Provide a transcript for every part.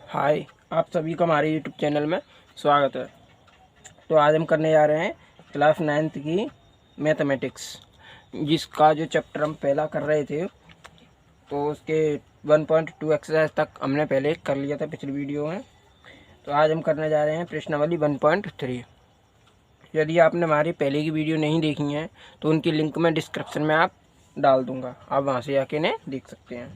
हाय, आप सभी का हमारे यूट्यूब चैनल में स्वागत है। तो आज हम करने जा रहे हैं क्लास 9th की मैथमेटिक्स, जिसका जो चैप्टर हम पहला कर रहे थे तो उसके 1.2 एक्सरसाइज तक हमने पहले कर लिया था पिछली वीडियो में। तो आज हम करने जा रहे हैं प्रश्नावली 1.3। यदि आपने हमारी पहले की वीडियो नहीं देखी है तो उनकी लिंक मैं डिस्क्रिप्शन में आप डाल दूँगा, आप वहाँ से आके इन्हें देख सकते हैं।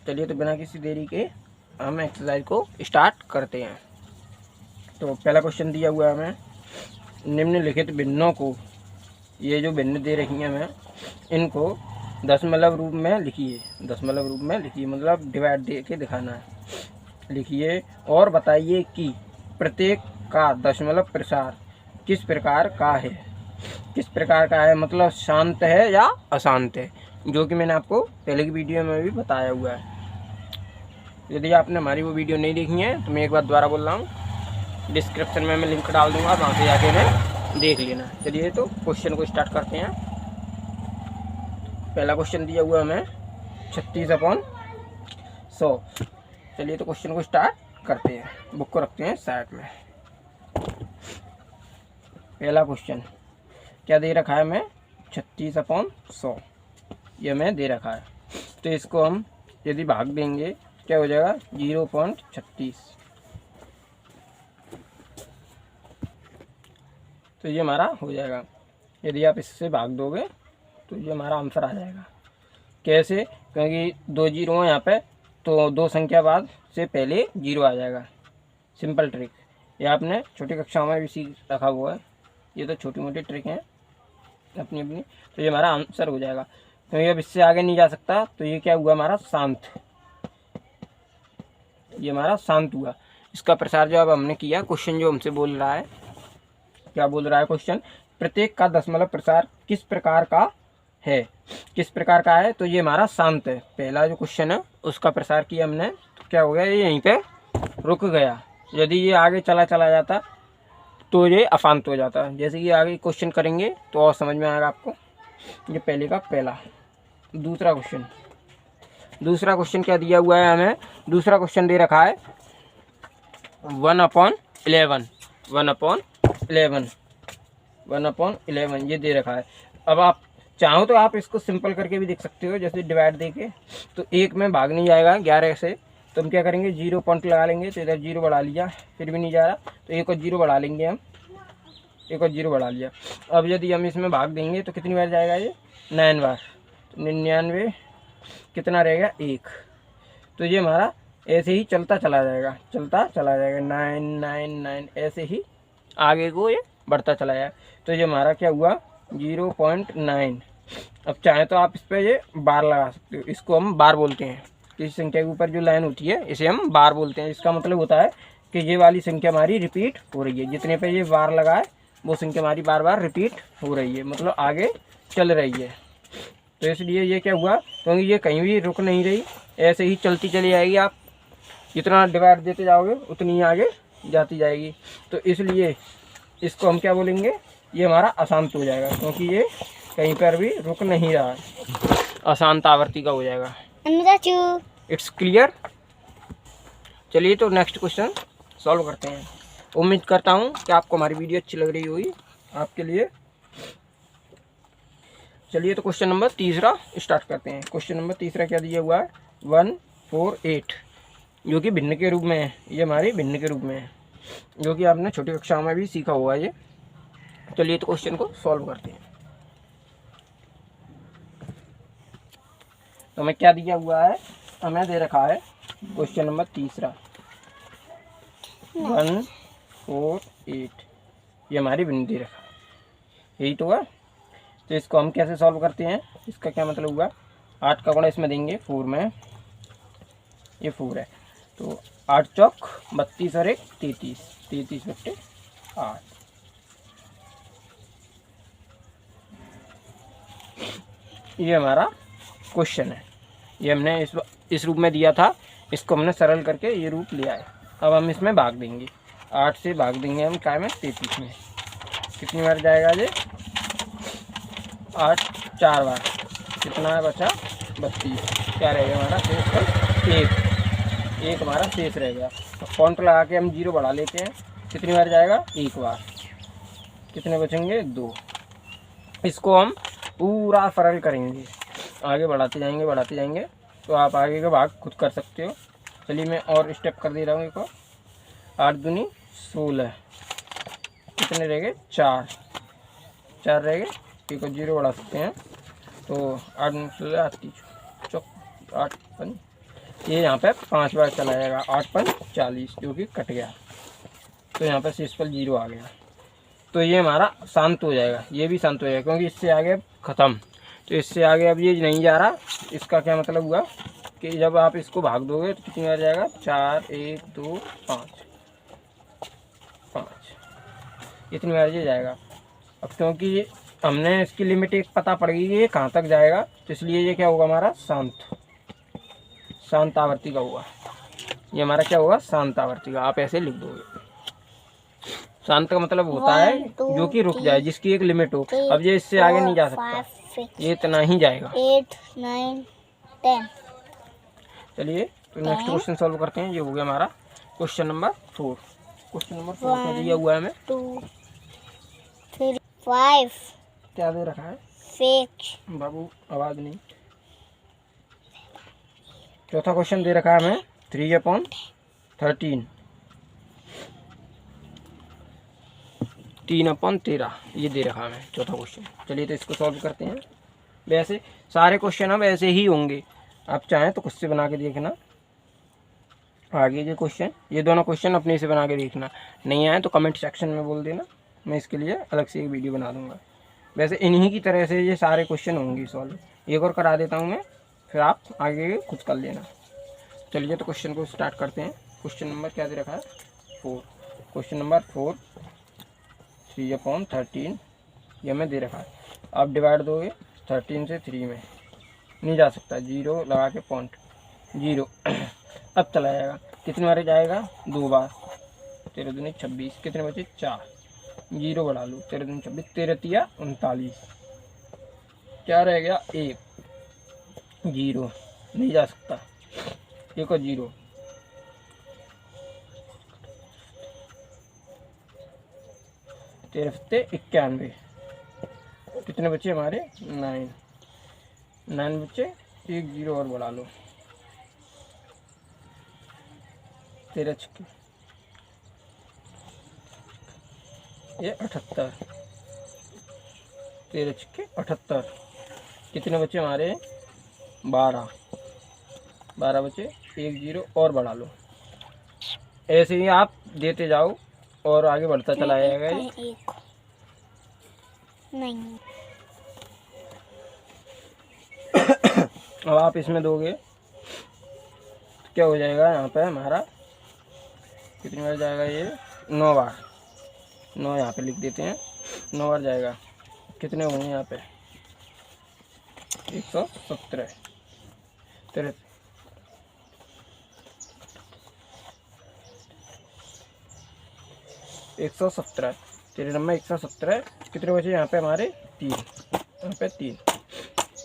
चलिए, तो बिना किसी देरी के हम एक्सरसाइज को स्टार्ट करते हैं। तो पहला क्वेश्चन दिया हुआ है हमें, निम्नलिखित भिन्नों को, ये जो भिन्न दे रही हैं हमें, इनको दशमलव रूप में लिखिए। दशमलव रूप में लिखिए मतलब डिवाइड दे के दिखाना है। लिखिए और बताइए कि प्रत्येक का दशमलव प्रसार किस प्रकार का है। किस प्रकार का है मतलब शांत है या अशांत है, जो कि मैंने आपको पहले की वीडियो में भी बताया हुआ है। यदि आपने हमारी वो वीडियो नहीं देखी है तो मैं एक बार दोबारा बोल रहा हूँ, डिस्क्रिप्शन में मैं लिंक डाल दूँगा, वहाँ से जाके मैं देख लेना। चलिए, तो क्वेश्चन को स्टार्ट करते हैं। पहला क्वेश्चन दिया हुआ हमें 36/100। चलिए, तो क्वेश्चन को स्टार्ट करते हैं। बुक को रखते हैं साइड में। पहला क्वेश्चन क्या दे रखा है हमें, 36/100 ये हमें दे रखा है। तो इसको हम यदि भाग देंगे क्या हो जाएगा, 0.36। तो ये हमारा हो जाएगा। यदि आप इससे भाग दोगे तो ये हमारा आंसर आ जाएगा। कैसे, क्योंकि 2 जीरो हैं यहाँ पे, तो 2 संख्या बाद से पहले 0 आ जाएगा। सिंपल ट्रिक, ये आपने छोटी कक्षाओं में भी सीख रखा हुआ है। ये तो छोटी मोटी ट्रिक हैं अपनी अपनी। तो ये हमारा आंसर हो जाएगा, क्योंकि अब इससे आगे नहीं जा सकता। तो ये क्या हुआ हमारा, शांत। ये हमारा शांत हुआ। इसका प्रसार जो अब हमने किया, क्वेश्चन जो हमसे बोल रहा है, क्या बोल रहा है क्वेश्चन, प्रत्येक का दशमलव प्रसार किस प्रकार का है। किस प्रकार का है, तो ये हमारा शांत है। पहला जो क्वेश्चन है उसका प्रसार किया हमने, तो क्या हो गया, ये यहीं पे रुक गया। यदि ये आगे चला जाता तो ये अशांत हो जाता। जैसे कि आगे क्वेश्चन करेंगे तो और समझ में आएगा आपको। ये पहले का पहला। दूसरा क्वेश्चन क्या दिया हुआ है हमें, दूसरा क्वेश्चन दे रखा है 1/11 ये दे रखा है। अब आप चाहो तो आप इसको सिंपल करके भी देख सकते हो, जैसे डिवाइड देके। तो एक में भाग नहीं जाएगा 11 से, तो हम क्या करेंगे, 0 पॉइंट लगा लेंगे। तो इधर 0 बढ़ा लिया, फिर भी नहीं जा रहा, तो एक और 0 बढ़ा लेंगे हम। एक और 0 बढ़ा लिया। अब यदि हम इसमें भाग देंगे तो कितनी बार जाएगा, ये 9 बार। तो 99 कितना रहेगा, 1। तो ये हमारा ऐसे ही चलता चला जाएगा 999 ऐसे ही आगे को ये बढ़ता चला जाएगा। तो ये हमारा क्या हुआ, 0.9। अब चाहे तो आप इस पर ये बार लगा सकते हो। इसको हम बार बोलते हैं। इस संख्या के ऊपर जो लाइन होती है इसे हम बार बोलते हैं। इसका मतलब होता है कि ये वाली संख्या हमारी रिपीट हो रही है। जितने पे ये बार लगा है वो संख्या हमारी बार बार रिपीट हो रही है, मतलब आगे चल रही है। तो इसलिए ये क्या हुआ, क्योंकि ये कहीं भी रुक नहीं रही, ऐसे ही चलती चली जाएगी। आप जितना डिवाइड देते जाओगे उतनी ही आगे जाती जाएगी। तो इसलिए इसको हम क्या बोलेंगे, ये हमारा अशांत हो जाएगा, क्योंकि ये कहीं पर भी रुक नहीं रहा है। अशांत आवृत्ति का हो जाएगा। It's clear. चलिए, तो नेक्स्ट क्वेश्चन सॉल्व करते हैं। उम्मीद करता हूँ कि आपको हमारी वीडियो अच्छी लग रही होगी आपके लिए। चलिए, तो क्वेश्चन नंबर 3 स्टार्ट करते हैं। क्वेश्चन नंबर 3 क्या दिया हुआ है, 148, जो कि भिन्न के रूप में है। ये हमारी भिन्न के रूप में है, जो कि आपने छोटी कक्षाओं में भी सीखा हुआ है ये। चलिए, तो क्वेश्चन को सॉल्व करते हैं। तो हमें क्या दिया हुआ है, हमें दे रखा है क्वेश्चन नंबर 3 148। ये हमारी भिन्न दे रखा है, यही तो है। तो इसको हम कैसे सॉल्व करते हैं, इसका क्या मतलब हुआ, 8 का गुणा इसमें देंगे 4 में, ये 4 है। तो 8 चौक 32 और 1 33, 33/8। ये हमारा क्वेश्चन है। ये हमने इस रूप में दिया था, इसको हमने सरल करके ये रूप लिया है। अब हम इसमें भाग देंगे, 8 से भाग देंगे हम क्या में, 33 में। कितनी बार जाएगा ये, 8 4 बार। कितना है बचा, 32। क्या रहेगा हमारा, 1। एक हमारा शेष रह गया। तो काउंटर लगा के हम 0 बढ़ा लेते हैं। कितनी बार जाएगा? एक बार। कितने बचेंगे? 2। इसको हम पूरा सरल करेंगे, आगे बढ़ाते जाएंगे। तो आप आगे का भाग खुद कर सकते हो। चलिए मैं और स्टेप कर दे रहा हूँ। एक और 8 दूनी 16। कितने रह गए? 4 रह गए। एक और 0 बढ़ा सकते हैं। तो 8 16 8 5, ये यहाँ पे 5 बार चला जाएगा। 8 5 40, जो कि कट गया। तो यहाँ पे शेषफल 0 आ गया। तो ये हमारा शांत हो जाएगा, ये भी शांत हो जाएगा, क्योंकि इससे आगे ख़त्म। तो इससे आगे अब ये नहीं जा रहा। इसका क्या मतलब हुआ कि जब आप इसको भाग दोगे तो कितनी बार जाएगा? 4 1 2 5 इतनी बार ये जाएगा। अब क्योंकि हमने इसकी लिमिट एक पता पड़ गई ये कहाँ तक जाएगा, तो इसलिए ये क्या होगा? हमारा शांत आवृत्ति का होगा। ये हमारा क्या होगा? शांत आवृत्ति का। आप ऐसे लिख दोगे। शांत का मतलब होता है जो कि रुक जाए, जिसकी एक लिमिट हो। अब ये इससे आगे नहीं जा सकता, ये इतना ही जाएगा। 8 9 10। चलिए तो नेक्स्ट क्वेश्चन सॉल्व करते हैं। ये हो गया हमारा क्वेश्चन नंबर 4। क्वेश्चन नंबर 4 में दिया हुआ है हमें 2 3 5। क्या दे रखा है? 6। बाबू आवाज़ नहीं। चौथा क्वेश्चन दे रखा है हमें 3/13। 3/13 ये दे रखा है हमें चौथा क्वेश्चन। चलिए तो इसको सॉल्व करते हैं। वैसे सारे क्वेश्चन अब ऐसे ही होंगे, आप चाहें तो खुद से बना के देखना। आगे ये क्वेश्चन, ये दोनों क्वेश्चन अपने से बना के देखना। नहीं आए तो कमेंट सेक्शन में बोल देना, मैं इसके लिए अलग से एक वीडियो बना दूंगा। वैसे इन्हीं की तरह से ये सारे क्वेश्चन होंगे सॉल्व। एक और करा देता हूँ मैं, फिर आप आगे खुद कर लेना। चलिए तो क्वेश्चन को स्टार्ट करते हैं। क्वेश्चन नंबर क्या दे रखा है? 4। क्वेश्चन नंबर 4 3/13 ये हमें दे रखा है। आप डिवाइड दोगे 13 से 3 में, नहीं जा सकता। 0 लगा के पॉइंट 0 अब चला जाएगा। कितने बार जाएगा? 2 बार। 13 दूनी 26। कितने बचे? 4। 0 बढ़ा लो। 13 दूनी 26, 13 तिया 39। क्या रह गया? 1। 0 नहीं जा सकता। 1 और 0। 13 91। कितने बचे हमारे? 9 बचे। 1 0 और बढ़ा लो। 13 छक्के ये 78। 13 छक्के 78। कितने बचे हमारे? 12 बचे। 1 0 और बढ़ा लो। ऐसे ही आप देते जाओ और आगे बढ़ता चला जाएगा ये। नहीं अब आप इसमें दोगे तो क्या हो जाएगा? यहाँ पे हमारा कितनी बार जाएगा ये? 9 बार। 9 यहाँ पे लिख देते हैं। 9 बार जाएगा। कितने होंगे यहाँ पे? 117। 117। 13 नंबर 117। कितने बचे यहाँ पे हमारे? 3। यहाँ पे 3।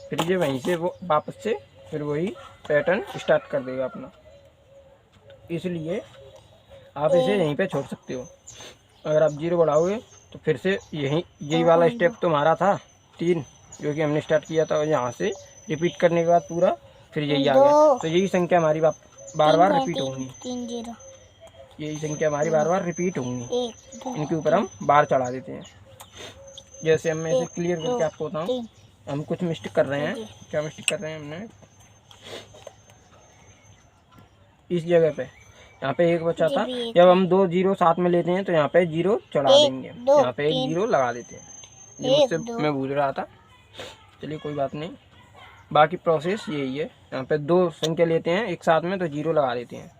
फिर ये वहीं से वो वापस से फिर वही पैटर्न स्टार्ट कर देगा अपना। इसलिए आप इसे यहीं पे छोड़ सकते हो। अगर आप 0 बढ़ाओगे तो फिर से यही वाला स्टेप तो हमारा था 3, जो कि हमने स्टार्ट किया था। यहाँ से रिपीट करने के बाद पूरा फिर यही आ गया। तो यही संख्या हमारी बार बार रिपीट होंगी। 3 0। यही संख्या हमारी बार बार रिपीट होंगी। इनके ऊपर हम बार चढ़ा देते हैं। जैसे हम इसे क्लियर करके आपको बताऊँ, हम कुछ मिस्टेक कर रहे हैं। क्या मिस्टेक कर रहे हैं हमने? इस जगह पे यहाँ पे 1 बचा था। जब हम 2 0 साथ में लेते हैं तो यहाँ पे 0 चढ़ा देंगे। यहाँ पे 1 0 लगा देते हैं। ये मुझसे मैं भूल रहा था। चलिए कोई बात नहीं, बाकी प्रोसेस यही है। यहाँ पे 2 संख्या लेते हैं एक साथ में तो 0 लगा देते हैं।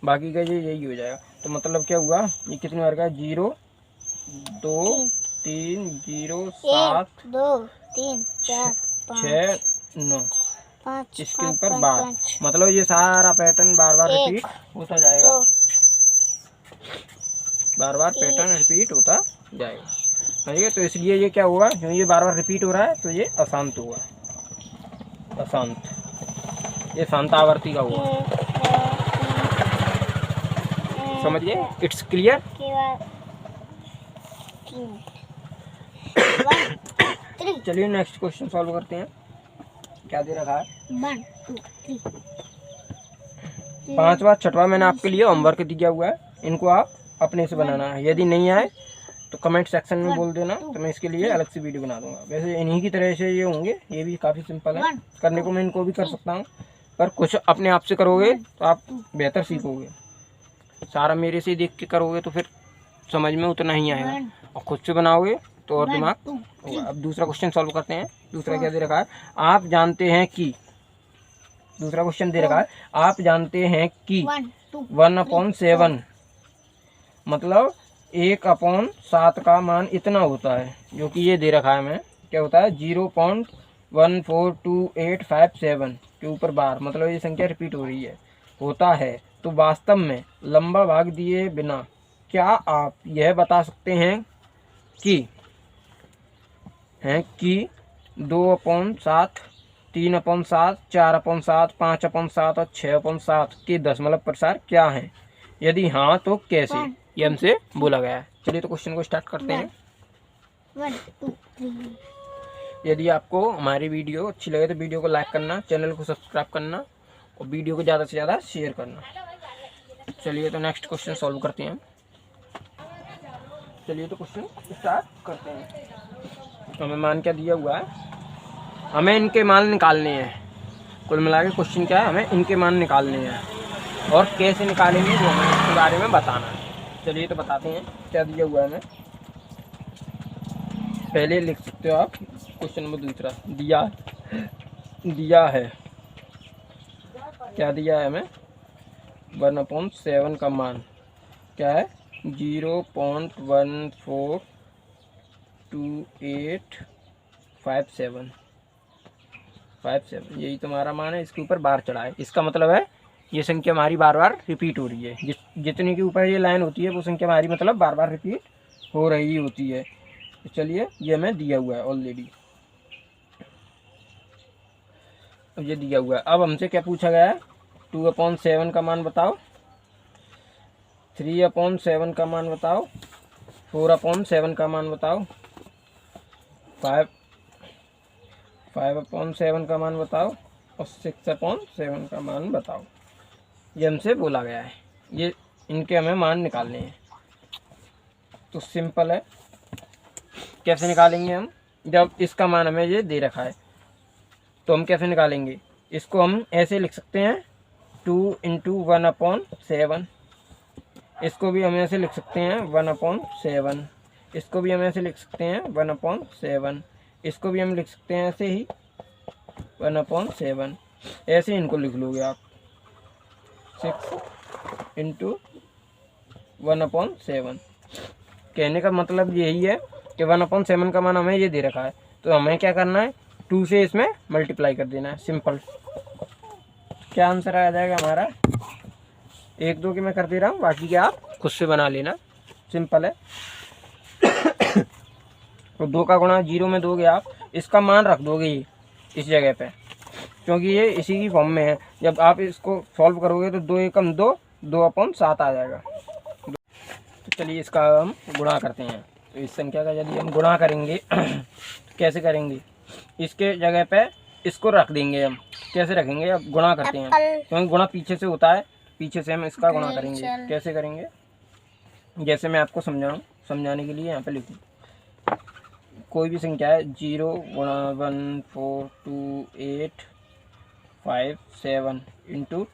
बाकी का यही हो जाएगा। तो मतलब क्या हुआ? ये कितने बार का? 0 2 3 0 7 2 3 4 6 9। 5 इसके ऊपर बार, मतलब ये सारा पैटर्न बार बार रिपीट होता जाएगा। बार बार पैटर्न रिपीट होता जाएगा। ठीक है, तो इसलिए ये क्या होगा? क्योंकि ये बार बार रिपीट हो रहा है तो ये अशांत होगा। अशांत, ये शांत आवृत्ति का होगा। समझिए, इट्स क्लियर। के बाद 1 2 3 चलिए नेक्स्ट क्वेश्चन सॉल्व करते हैं। क्या दे रखा है? 1 2 3 पांचवा छठवा मैंने आपके लिए होमवर्क दिया हुआ है, इनको आप अपने से बनाना है। यदि नहीं आए तो कमेंट सेक्शन में बोल देना, तो मैं इसके लिए अलग से वीडियो बना दूंगा। वैसे इन्हीं की तरह से ये होंगे, ये भी काफ़ी सिंपल है करने को, मैं इनको भी कर सकता हूँ, पर कुछ अपने आप से करोगे तो आप बेहतर सीखोगे। सारा मेरे से देख के करोगे तो फिर समझ में उतना ही आएगा, और खुद से बनाओगे तो और दिमाग होगा। अब दूसरा क्वेश्चन सॉल्व करते हैं। दूसरा क्या दे रखा है? आप जानते हैं कि, दूसरा क्वेश्चन दे रखा है, आप जानते हैं कि 1/7 मतलब 1/7 का मान इतना होता है, जो कि ये दे रखा है हमें। क्या होता है? 0.142857 के ऊपर बार, मतलब ये संख्या रिपीट हो रही है, होता है। तो वास्तव में लंबा भाग दिए बिना क्या आप यह बता सकते हैं कि 2/7, 3/7, 4/7, 5/7 और 6/7 के दशमलव प्रसार क्या हैं? यदि हाँ तो कैसे? ये हमसे बोला गया है। चलिए तो क्वेश्चन को स्टार्ट करते हैं। 1 2 3 यदि आपको हमारी वीडियो अच्छी लगे तो वीडियो को लाइक करना, चैनल को सब्सक्राइब करना और वीडियो को ज़्यादा से ज़्यादा शेयर करना। चलिए तो नेक्स्ट क्वेश्चन सॉल्व करते हैं। चलिए तो क्वेश्चन स्टार्ट करते हैं। हमें मान क्या दिया हुआ है? हमें इनके मान निकालने हैं। कुल मिला के क्वेश्चन क्या है? हमें इनके मान निकालने हैं, और कैसे निकालेंगे वो हमें इसके बारे में बताना है। चलिए तो बताते हैं क्या दिया हुआ है हमें। पहले लिख सकते हो आप क्वेश्चन नंबर दूसरा। दिया है, क्या दिया है हमें? 1/7 का मान क्या है? 0.142857 यही तुम्हारा मान है। इसके ऊपर बार चढ़ा है, इसका मतलब है ये संख्या हमारी बार बार रिपीट हो रही है। जितने के ऊपर ये लाइन होती है वो संख्या हमारी मतलब बार बार रिपीट हो रही होती है। तो चलिए, ये हमें दिया हुआ है ऑलरेडी, अब ये दिया हुआ है। अब हमसे क्या पूछा गया है? 2/7 का मान बताओ, 3/7 का मान बताओ, 4/7 का मान बताओ, 5/7 का मान बताओ, और 6/7 का मान बताओ। ये हमसे बोला गया है, ये इनके हमें मान निकालने हैं। तो सिंपल है, कैसे निकालेंगे हम? जब इसका मान हमें ये दे रखा है तो हम कैसे निकालेंगे? इसको हम ऐसे लिख सकते हैं, 2 × 1/7। इसको भी हम ऐसे लिख सकते हैं 1/7। इसको भी हम ऐसे लिख सकते हैं 1/7। इसको भी हम लिख सकते हैं ऐसे ही 1/7। ऐसे इनको लिख लोगे आप, 6 × 1/7। कहने का मतलब यही है कि 1/7 का मान हमें ये दे रखा है, तो हमें क्या करना है? 2 से इसमें मल्टीप्लाई कर देना है, सिंपल। क्या आंसर आ जाएगा हमारा? 1 2 के मैं कर दे रहा हूँ, बाकी के आप खुद से बना लेना, सिंपल है। तो 2 का गुणा 0 में दोगे आप, इसका मान रख दोगे ये इस जगह पे, क्योंकि ये इसी की फॉर्म में है। जब आप इसको सॉल्व करोगे तो 2 एकम 2, 2/7 आ जाएगा। तो चलिए इसका हम गुणा करते हैं। तो इस संख्या का यदि हम गुणा करेंगे तो कैसे करेंगे? इसके जगह पे इसको रख देंगे हम। कैसे रखेंगे? अब गुणा करते हैं, क्योंकि गुणा पीछे से होता है, पीछे से हम इसका गुणा करेंगे। कैसे करेंगे? जैसे मैं आपको समझाने के लिए यहाँ पे लिखूँ। कोई भी संख्या है, 0 × 14285 × 2।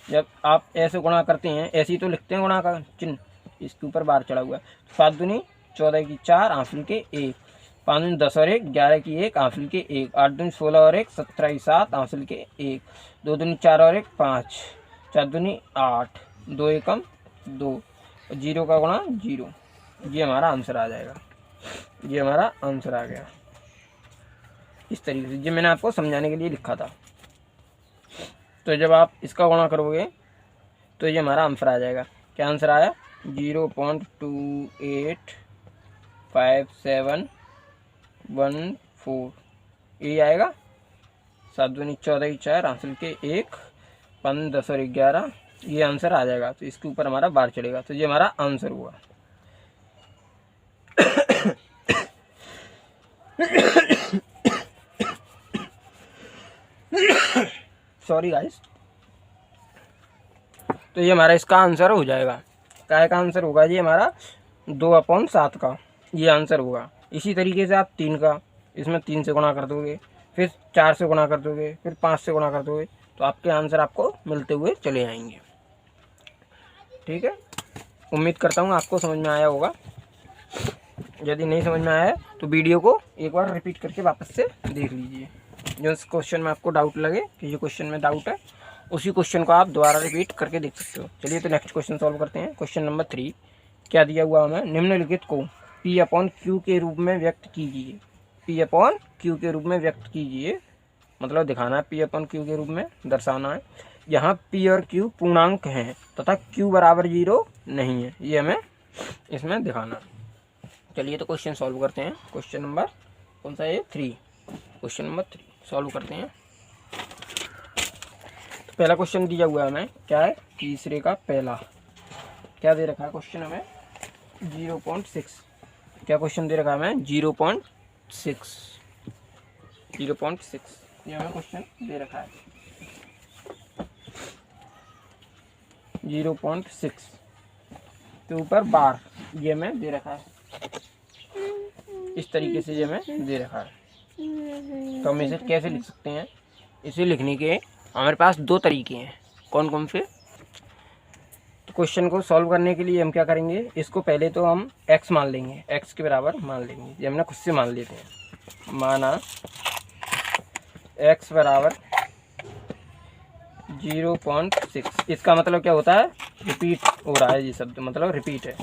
जब आप ऐसे गुणा करते हैं, ऐसे ही तो लिखते हैं गुणा का चिन्ह, इसके ऊपर बार चढ़ा हुआ है। 7 दूनी 14 की 4 हासिल के 1, 5 दूनी 10 और 1 11 की 1 हासिल के 1, 8 दूनी 16 और 1 17 की 7 हासिल के 1, 2 दूनी 4 और 1 5, 4 दूनी 8, 2 एकम 2, 0 का गुणा 0। ये हमारा आंसर आ जाएगा। ये हमारा आंसर आ गया इस तरीके से, जो मैंने आपको समझाने के लिए लिखा था। तो जब आप इसका गुणा करोगे तो ये हमारा आंसर आ जाएगा। क्या आंसर आया? 0.285714, ये आएगा। 7 दूनी 14 की 4 हासिल के 1, 5 10 और 11 ये आंसर आ जाएगा। तो इसके ऊपर हमारा बार चलेगा, तो ये हमारा आंसर हुआ। Sorry guys. तो ये हमारा इसका आंसर हो जाएगा। क्या का आंसर होगा? ये हमारा 2/7 का ये आंसर होगा। इसी तरीके से आप 3 का, इसमें 3 से गुणा कर दोगे, फिर 4 से गुणा कर दोगे, फिर 5 से गुणा कर दोगे, तो आपके आंसर आपको मिलते हुए चले आएंगे। ठीक है, उम्मीद करता हूँ आपको समझ में आया होगा। यदि नहीं समझ में आया है तो वीडियो को एक बार रिपीट करके वापस से देख लीजिए। जो इस क्वेश्चन में आपको डाउट लगे कि ये क्वेश्चन में डाउट है, उसी क्वेश्चन को आप दोबारा रिपीट करके देख सकते हो। चलिए तो नेक्स्ट क्वेश्चन सॉल्व करते हैं। क्वेश्चन नंबर 3 क्या दिया हुआ हमें? निम्नलिखित को P/Q के रूप में व्यक्त कीजिए। P/Q के रूप में व्यक्त कीजिए, मतलब दिखाना है, P/Q के रूप में दर्शाना है। यहाँ P और Q पूर्णांक हैं तथा Q बराबर 0 नहीं है, ये हमें इसमें दिखाना है। चलिए तो क्वेश्चन सॉल्व करते हैं। क्वेश्चन नंबर कौन सा है? 3। क्वेश्चन नंबर 3 सॉल्व करते हैं। तो पहला क्वेश्चन दिया हुआ है हमें, क्या है? तीसरे का पहला। क्या दे रखा है क्वेश्चन हमें? 0.6। क्या क्वेश्चन दे रखा है हमें? 0.6। ये हमें क्वेश्चन दे रखा है 0.6 के ऊपर बार, ये हमें दे रखा है। इस तरीके से ये हमें दे रखा है। तो हम इसे कैसे लिख सकते हैं? इसे लिखने के हमारे पास 2 तरीके हैं। कौन कौन से? तो क्वेश्चन को सॉल्व करने के लिए हम क्या करेंगे? इसको पहले तो हम x मान लेंगे, x के बराबर मान लेंगे। ये हमने खुद से मान लेते हैं। माना x बराबर 0.6। इसका मतलब क्या होता है? रिपीट हो रहा है, ये शब्द मतलब रिपीट है।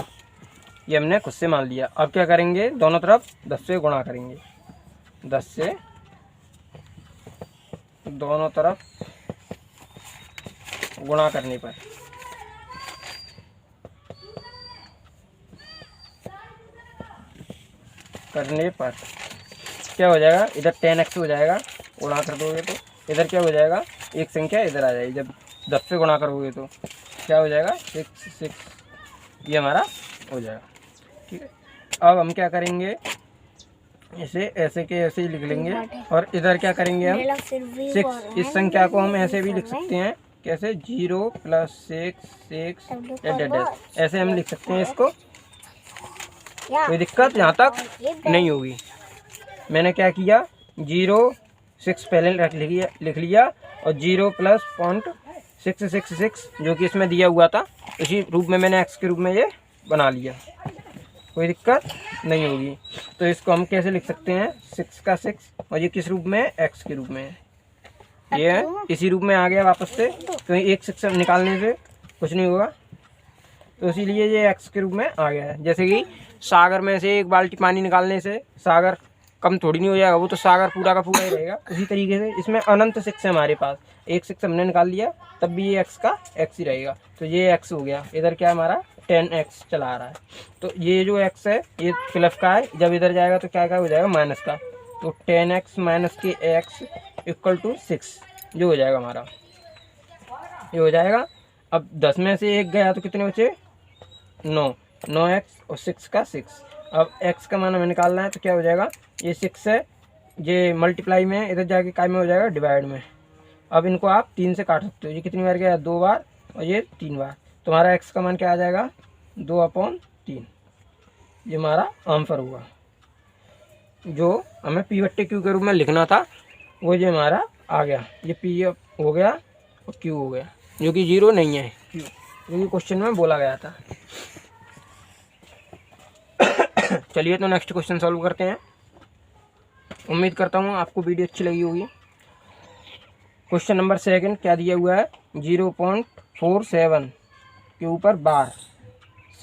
ये हमने खुद से मान लिया। अब क्या करेंगे? दोनों तरफ 10 से गुणा करेंगे। 10 से दोनों तरफ गुणा करने पर क्या हो जाएगा? इधर 10x हो जाएगा, गुणा कर दोगे तो इधर क्या हो जाएगा? एक संख्या इधर आ जाएगी। जब 10 से गुणा करोगे तो क्या हो जाएगा? 6। ये हमारा हो जाएगा। ठीक है, अब हम क्या करेंगे? इसे ऐसे के ऐसे ही लिख लेंगे। और इधर क्या करेंगे हम? 6। इस संख्या को हम ऐसे भी लिख सकते हैं। कैसे? 0 + 6 ऐसे हम लिख सकते हैं इसको। कोई दिक्कत यहाँ तक नहीं होगी। मैंने क्या किया? 0.6 पहले लिख लिया और 0 + 0.666 जो कि इसमें दिया हुआ था, इसी रूप में मैंने x के रूप में ये बना लिया। कोई दिक्कत नहीं होगी। तो इसको हम कैसे लिख सकते हैं? 6 का 6, और ये किस रूप में है? x के रूप में है। ये इसी रूप में आ गया वापस से, तो एक 6 निकालने से कुछ नहीं होगा, तो इसीलिए ये x के रूप में आ गया है। जैसे कि सागर में से एक बाल्टी पानी निकालने से सागर कम थोड़ी नहीं हो जाएगा, वो तो सागर पूरा का पूरा ही रहेगा। उसी तरीके से इसमें अनंत 6 है हमारे पास, एक 6 हमने निकाल लिया, तब भी ये x का x ही रहेगा। तो ये x हो गया। इधर क्या हमारा 10x चला आ रहा है, तो ये जो x है ये प्लस का है, जब इधर जाएगा तो क्या हो जाएगा? माइनस का। तो 10x माइनस के x = 6 जो हो जाएगा हमारा, ये हो जाएगा। अब 10 में से 1 गया तो कितने बचे? 9x और 6 का 6। अब x का मान हमें निकालना है, तो क्या हो जाएगा? ये 6 है, ये मल्टीप्लाई में, इधर जाके काय में हो जाएगा? डिवाइड में। अब इनको आप 3 से काट सकते हो। ये कितनी बार गया? 2 बार, और ये 3 बार। तुम्हारा x का मान क्या आ जाएगा? 2/3। ये हमारा आंसर हुआ। जो हमें P/Q के रूप में लिखना था वो ये हमारा आ गया। ये P हो गया और Q हो गया, जो कि 0 नहीं है, Q जो कि क्वेश्चन में बोला गया था। चलिए तो नेक्स्ट क्वेश्चन सॉल्व करते हैं। उम्मीद करता हूँ आपको वीडियो अच्छी लगी होगी। क्वेश्चन नंबर 2 क्या दिया हुआ है? 0.47 के ऊपर बार,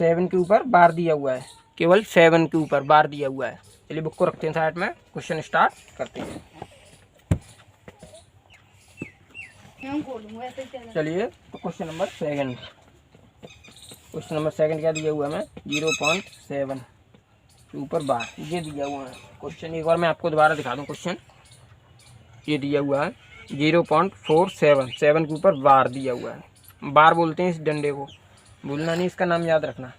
7 के ऊपर बार दिया हुआ है, केवल 7 के ऊपर बार दिया हुआ है। चलिए बुक को रखते हैं साइड में, क्वेश्चन स्टार्ट करते हैं। चलिए तो क्वेश्चन नंबर 2 क्या दिया हुआ है हमें? 0.7 के ऊपर बार, ये दिया हुआ है क्वेश्चन। एक बार मैं आपको दोबारा दिखा दूं क्वेश्चन। ये दिया हुआ है 0.47, 7 के ऊपर बार दिया हुआ है। बार बोलते हैं इस डंडे को, भूलना नहीं, इसका नाम याद रखना,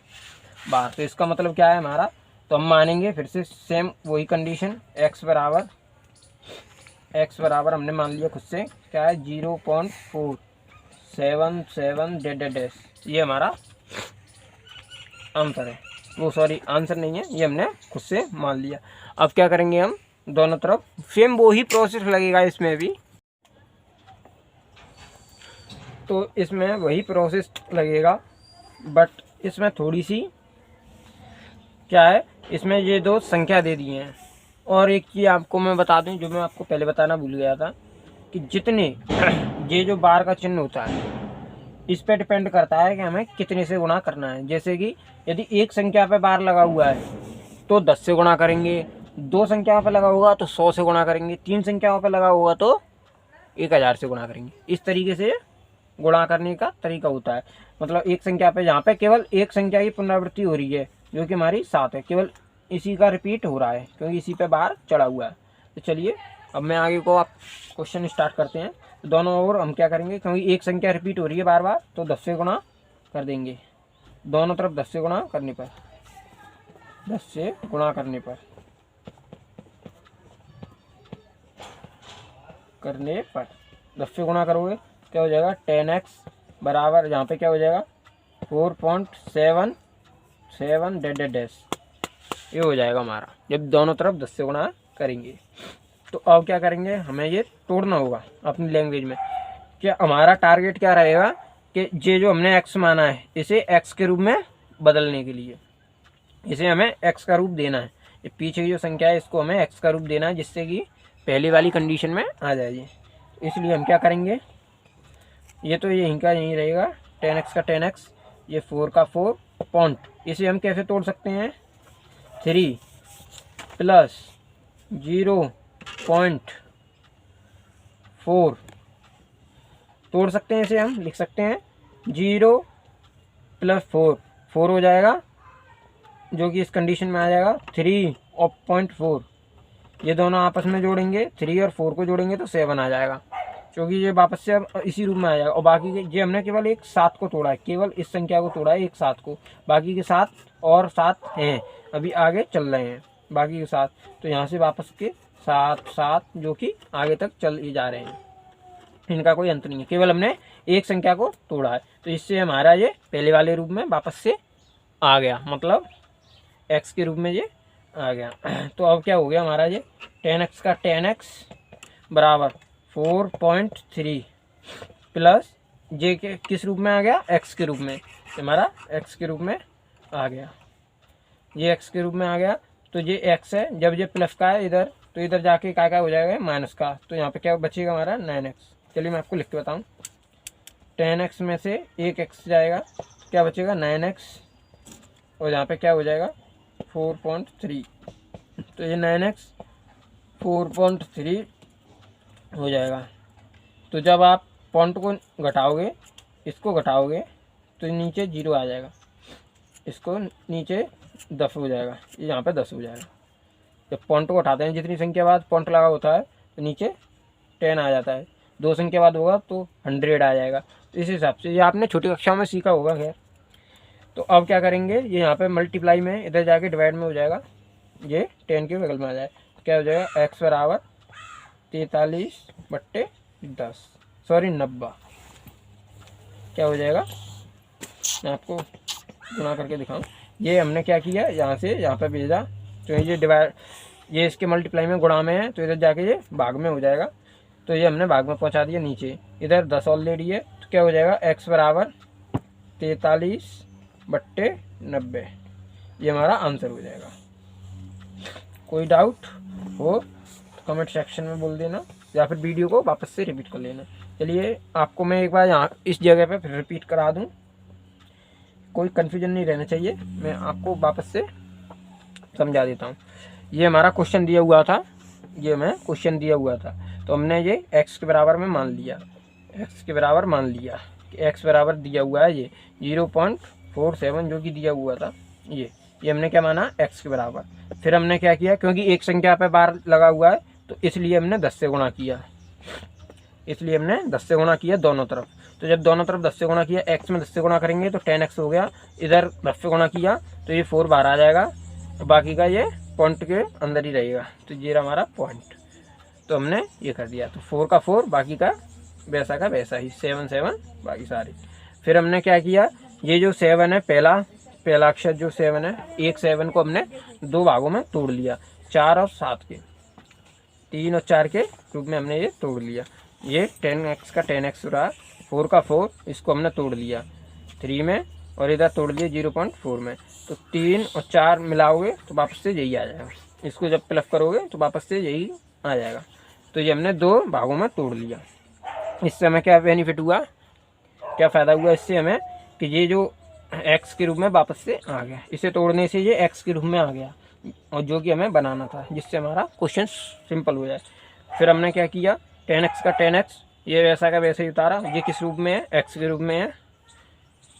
बार। तो इसका मतलब क्या है हमारा, तो हम मानेंगे फिर से सेम वही कंडीशन, x बराबर हमने मान लिया खुद से क्या है 0.477 डैश, ये हमारा आंसर है। वो सॉरी आंसर नहीं है, ये हमने खुद से मान लिया। अब क्या करेंगे हम, दोनों तरफ सेम वही प्रोसेस लगेगा इसमें भी, तो इसमें वही प्रोसेस लगेगा, बट इसमें थोड़ी सी क्या है, इसमें ये दो संख्या दे दी हैं। और एक चीज़ आपको मैं बता दूं जो मैं आपको पहले बताना भूल गया था, कि जितने ये जो बार का चिन्ह होता है इस पे डिपेंड करता है कि हमें कितने से गुणा करना है। जैसे कि यदि एक संख्या पे बार लगा हुआ है तो 10 से गुणा करेंगे, 2 संख्याओं पे लगा होगा तो 100 से गुणा करेंगे, 3 संख्याओं पे लगा होगा तो 1000 से गुणा करेंगे। इस तरीके से गुणा करने का तरीका होता है। मतलब एक संख्या पे जहाँ पे केवल एक संख्या की पुनरावृत्ति हो रही है जो कि हमारी 7 है, केवल इसी का रिपीट हो रहा है क्योंकि इसी पे बार चढ़ा हुआ है। तो चलिए अब मैं आगे को आप क्वेश्चन स्टार्ट करते हैं। तो दोनों ओर हम क्या करेंगे, क्योंकि एक संख्या रिपीट हो रही है बार बार, तो 10 से गुणा कर देंगे, दोनों तरफ 10 से गुणा करने पर, 10 से गुणा करने पर 10 से गुणा करोगे क्या हो जाएगा 10x बराबर, यहाँ पे क्या हो जाएगा 4.77 डैश, ये हो जाएगा हमारा जब दोनों तरफ 10 से गुणा करेंगे। तो अब क्या करेंगे, हमें ये तोड़ना होगा अपनी लैंग्वेज में। क्या हमारा टारगेट क्या रहेगा कि ये जो हमने x माना है इसे x के रूप में बदलने के लिए इसे हमें x का रूप देना है। ये पीछे की जो संख्या है इसको हमें x का रूप देना है जिससे कि पहली वाली कंडीशन में आ जाए। इसलिए हम क्या करेंगे, ये तो यहीं का यहीं रहेगा 10x का 10x, ये 4 का 4 पॉइंट, इसे हम कैसे तोड़ सकते हैं 3 प्लस 0.4 तोड़ सकते हैं। इसे हम लिख सकते हैं 0 प्लस 4 हो जाएगा जो कि इस कंडीशन में आ जाएगा 3.4। ये दोनों आपस में जोड़ेंगे, 3 और 4 को जोड़ेंगे तो 7 आ जाएगा, क्योंकि ये वापस से अब इसी रूप में आ जाएगा। और बाकी के ये हमने केवल एक 7 को तोड़ा है, केवल इस संख्या को तोड़ा है एक 7 को, बाकी के 7 और 7 हैं अभी आगे चल रहे हैं बाकी के 7, तो यहाँ से वापस के 7 जो कि आगे तक चल ही जा रहे हैं, इनका कोई अंत नहीं है, केवल हमने एक संख्या को तोड़ा है। तो इससे हमारा ये पहले वाले रूप में वापस से आ गया, मतलब x के रूप में ये आ गया। तो अब क्या हो गया हमारा, ये 10x का 10x बराबर 4.3 प्लस जे के किस रूप में आ गया x के रूप में, हमारा x के रूप में आ गया, ये x के रूप में आ गया। तो ये x है, जब ये प्लस का है इधर तो इधर जाके क्या हो जाएगा माइनस का, तो यहाँ पे क्या बचेगा हमारा 9x। चलिए मैं आपको लिख के बताऊँ, 10x में से एक x जाएगा, क्या बचेगा 9x, और यहाँ पे क्या हो जाएगा 4.3, तो ये 9x 4.3 हो जाएगा। तो जब आप पॉइंट को घटाओगे, इसको घटाओगे तो नीचे 0 आ जाएगा, इसको नीचे 10 हो जाएगा, ये यहाँ पे 10 हो जाएगा। जब पॉइंट को उठाते हैं, जितनी संख्या बाद पॉइंट लगा होता है तो नीचे 10 आ जाता है, 2 संख्या बाद होगा तो 100 आ जाएगा। तो इस हिसाब से ये आपने छोटी कक्षा में सीखा होगा खैर। तो अब क्या करेंगे, ये यहाँ पे मल्टीप्लाई में इधर जाके डिवाइड में हो जाएगा, ये 10 के बगल में आ जाए, क्या हो जाएगा x बराबर 43/10 सॉरी 90, क्या हो जाएगा, मैं आपको गुणा करके दिखाऊँ। ये हमने क्या किया, यहाँ से यहाँ पे भेजा, तो ये डिवाइड, ये इसके मल्टीप्लाई में गुणा में है तो इधर जाके ये भाग में हो जाएगा, तो ये हमने भाग में पहुँचा दिया नीचे, इधर 10 ऑलरेडी है, तो क्या हो जाएगा x बराबर 43/90, ये हमारा आंसर हो जाएगा। कोई डाउट हो तो कमेंट सेक्शन में बोल देना या फिर वीडियो को वापस से रिपीट कर लेना। चलिए आपको मैं एक बार यहाँ इस जगह पे फिर रिपीट करा दूँ, कोई कन्फ्यूजन नहीं रहना चाहिए, मैं आपको वापस से समझा देता हूँ। ये हमारा क्वेश्चन दिया हुआ था, ये मैं क्वेश्चन दिया हुआ था, तो हमने ये x के बराबर में मान लिया, x के बराबर मान लिया कि x बराबर दिया हुआ है ये 0.47 जो कि दिया हुआ था, ये हमने क्या माना x के बराबर। फिर हमने क्या किया, क्योंकि एक संख्या पे बार लगा हुआ है तो इसलिए हमने 10 से गुणा किया, इसलिए हमने 10 से गुणा किया दोनों तरफ। तो जब दोनों तरफ 10 से गुणा किया, x में 10 से गुणा करेंगे तो 10x हो गया, इधर 10 से गुणा किया तो ये 4 बाहर आ जाएगा, बाकी का ये पॉइंट के अंदर ही रहेगा। तो ये रहा हमारा पॉइंट, तो हमने ये कर दिया। तो 4 का 4, बाकी का वैसा ही 7 7 बाकी सारे। फिर हमने क्या किया, ये जो 7 है, पहला अक्षर जो 7 है, एक 7 को हमने 2 भागों में तोड़ लिया, 4 और 7 के, 3 और 4 के रूप में हमने ये तोड़ लिया। ये 10x का 10x रहा, 4 का 4, इसको हमने तोड़ लिया 3 में और इधर तोड़ लिया 0.4 में। तो 3 और 4 मिलाओगे तो वापस से यही आ जाएगा, इसको जब प्लस करोगे तो वापस से यही आ जाएगा। तो ये हमने 2 भागों में तोड़ लिया। इससे हमें क्या बेनिफिट हुआ, क्या फ़ायदा हुआ इससे हमें, कि ये जो x के रूप में वापस से आ गया, इसे तोड़ने से ये x के रूप में आ गया, और जो कि हमें बनाना था, जिससे हमारा क्वेश्चन सिंपल हो जाए। फिर हमने क्या किया, 10x का 10x, ये वैसा का वैसे ही उतारा। ये किस रूप में है, x के रूप में है,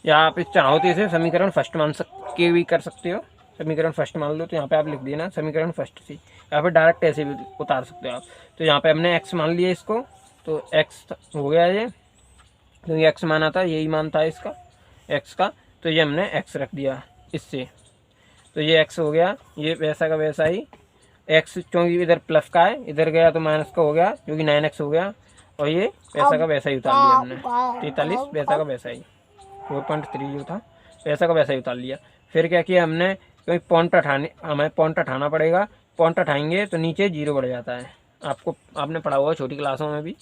या आप चाहो तो इसे समीकरण फर्स्ट मान के भी कर सकते हो, समीकरण फर्स्ट मान लो तो यहाँ पे आप लिख देना समीकरण फर्स्ट से, या फिर डायरेक्ट ऐसे भी उतार सकते हो आप। तो यहाँ पे हमने x मान लिया इसको, तो x हो गया ये, तो ये x माना था, यही मान था इसका x का, तो ये हमने x रख दिया इससे, तो ये x हो गया, ये वैसा का वैसा ही x, क्योंकि इधर प्लस का है, इधर गया तो माइनस का हो गया, जो कि 9x हो गया, और ये वैसा का वैसा ही उतार लिया हमने 43, वैसा का वैसा ही 4.3 जो था वैसा का वैसा ही उतार लिया। फिर क्या किया हमने, क्योंकि हमें पॉइंट हटाना पड़ेगा, पॉइंट हटाएंगे तो नीचे 0 बढ़ जाता है, आपने पढ़ा हुआ छोटी क्लासों में भी,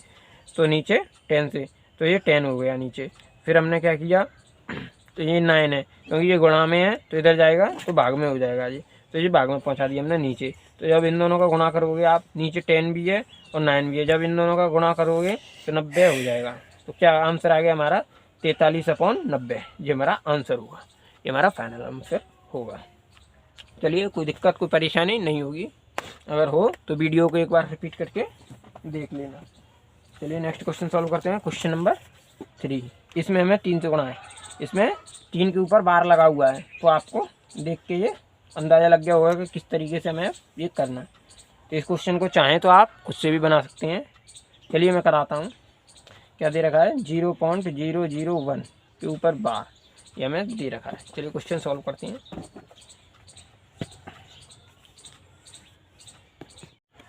तो नीचे 10 से, तो ये 10 हो गया नीचे। फिर हमने क्या किया, तो ये 9 है, क्योंकि ये गुणा में है तो इधर जाएगा तो भाग में हो जाएगा ये, तो ये भाग में पहुंचा दिया हमने नीचे। तो जब इन दोनों का गुणा करोगे आप, नीचे 10 भी है और 9 भी है, जब इन दोनों का गुणा करोगे तो 90 हो जाएगा। तो क्या आंसर आ गया हमारा 43/90, ये हमारा आंसर होगा, ये हमारा फाइनल आंसर होगा। चलिए, कोई दिक्कत कोई परेशानी नहीं होगी, अगर हो तो वीडियो को एक बार रिपीट करके देख लेना। चलिए नेक्स्ट क्वेश्चन सॉल्व करते हैं, क्वेश्चन नंबर 3। इसमें हमें 3 से गुणा है, इसमें 3 के ऊपर बार लगा हुआ है, तो आपको देख के ये अंदाज़ा लग गया होगा कि किस तरीके से हमें ये करना है। तो इस क्वेश्चन को चाहें तो आप खुद से भी बना सकते हैं। चलिए मैं कराता हूँ। क्या दे रखा है, 0.001 के ऊपर बार, ये हमें दे रखा है। चलिए क्वेश्चन सॉल्व करते हैं।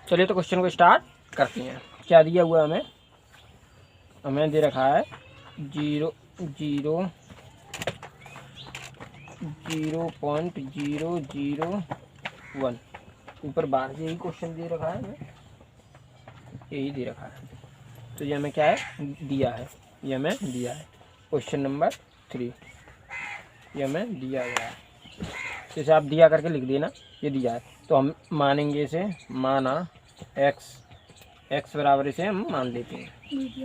चलिए तो क्वेश्चन को स्टार्ट करते हैं। क्या दिया हुआ है हमें दे रखा है 0.001 ऊपर बार, यही क्वेश्चन दे रखा है हमें, यही दे रखा है। तो ये हमें क्या है दिया है, ये हमें दिया है क्वेश्चन नंबर 3, ये हमें दिया गया है। इसे आप दिया करके लिख देना, ये दिया है। तो हम मानेंगे इसे, माना x बराबर इसे हम मान लेते हैं,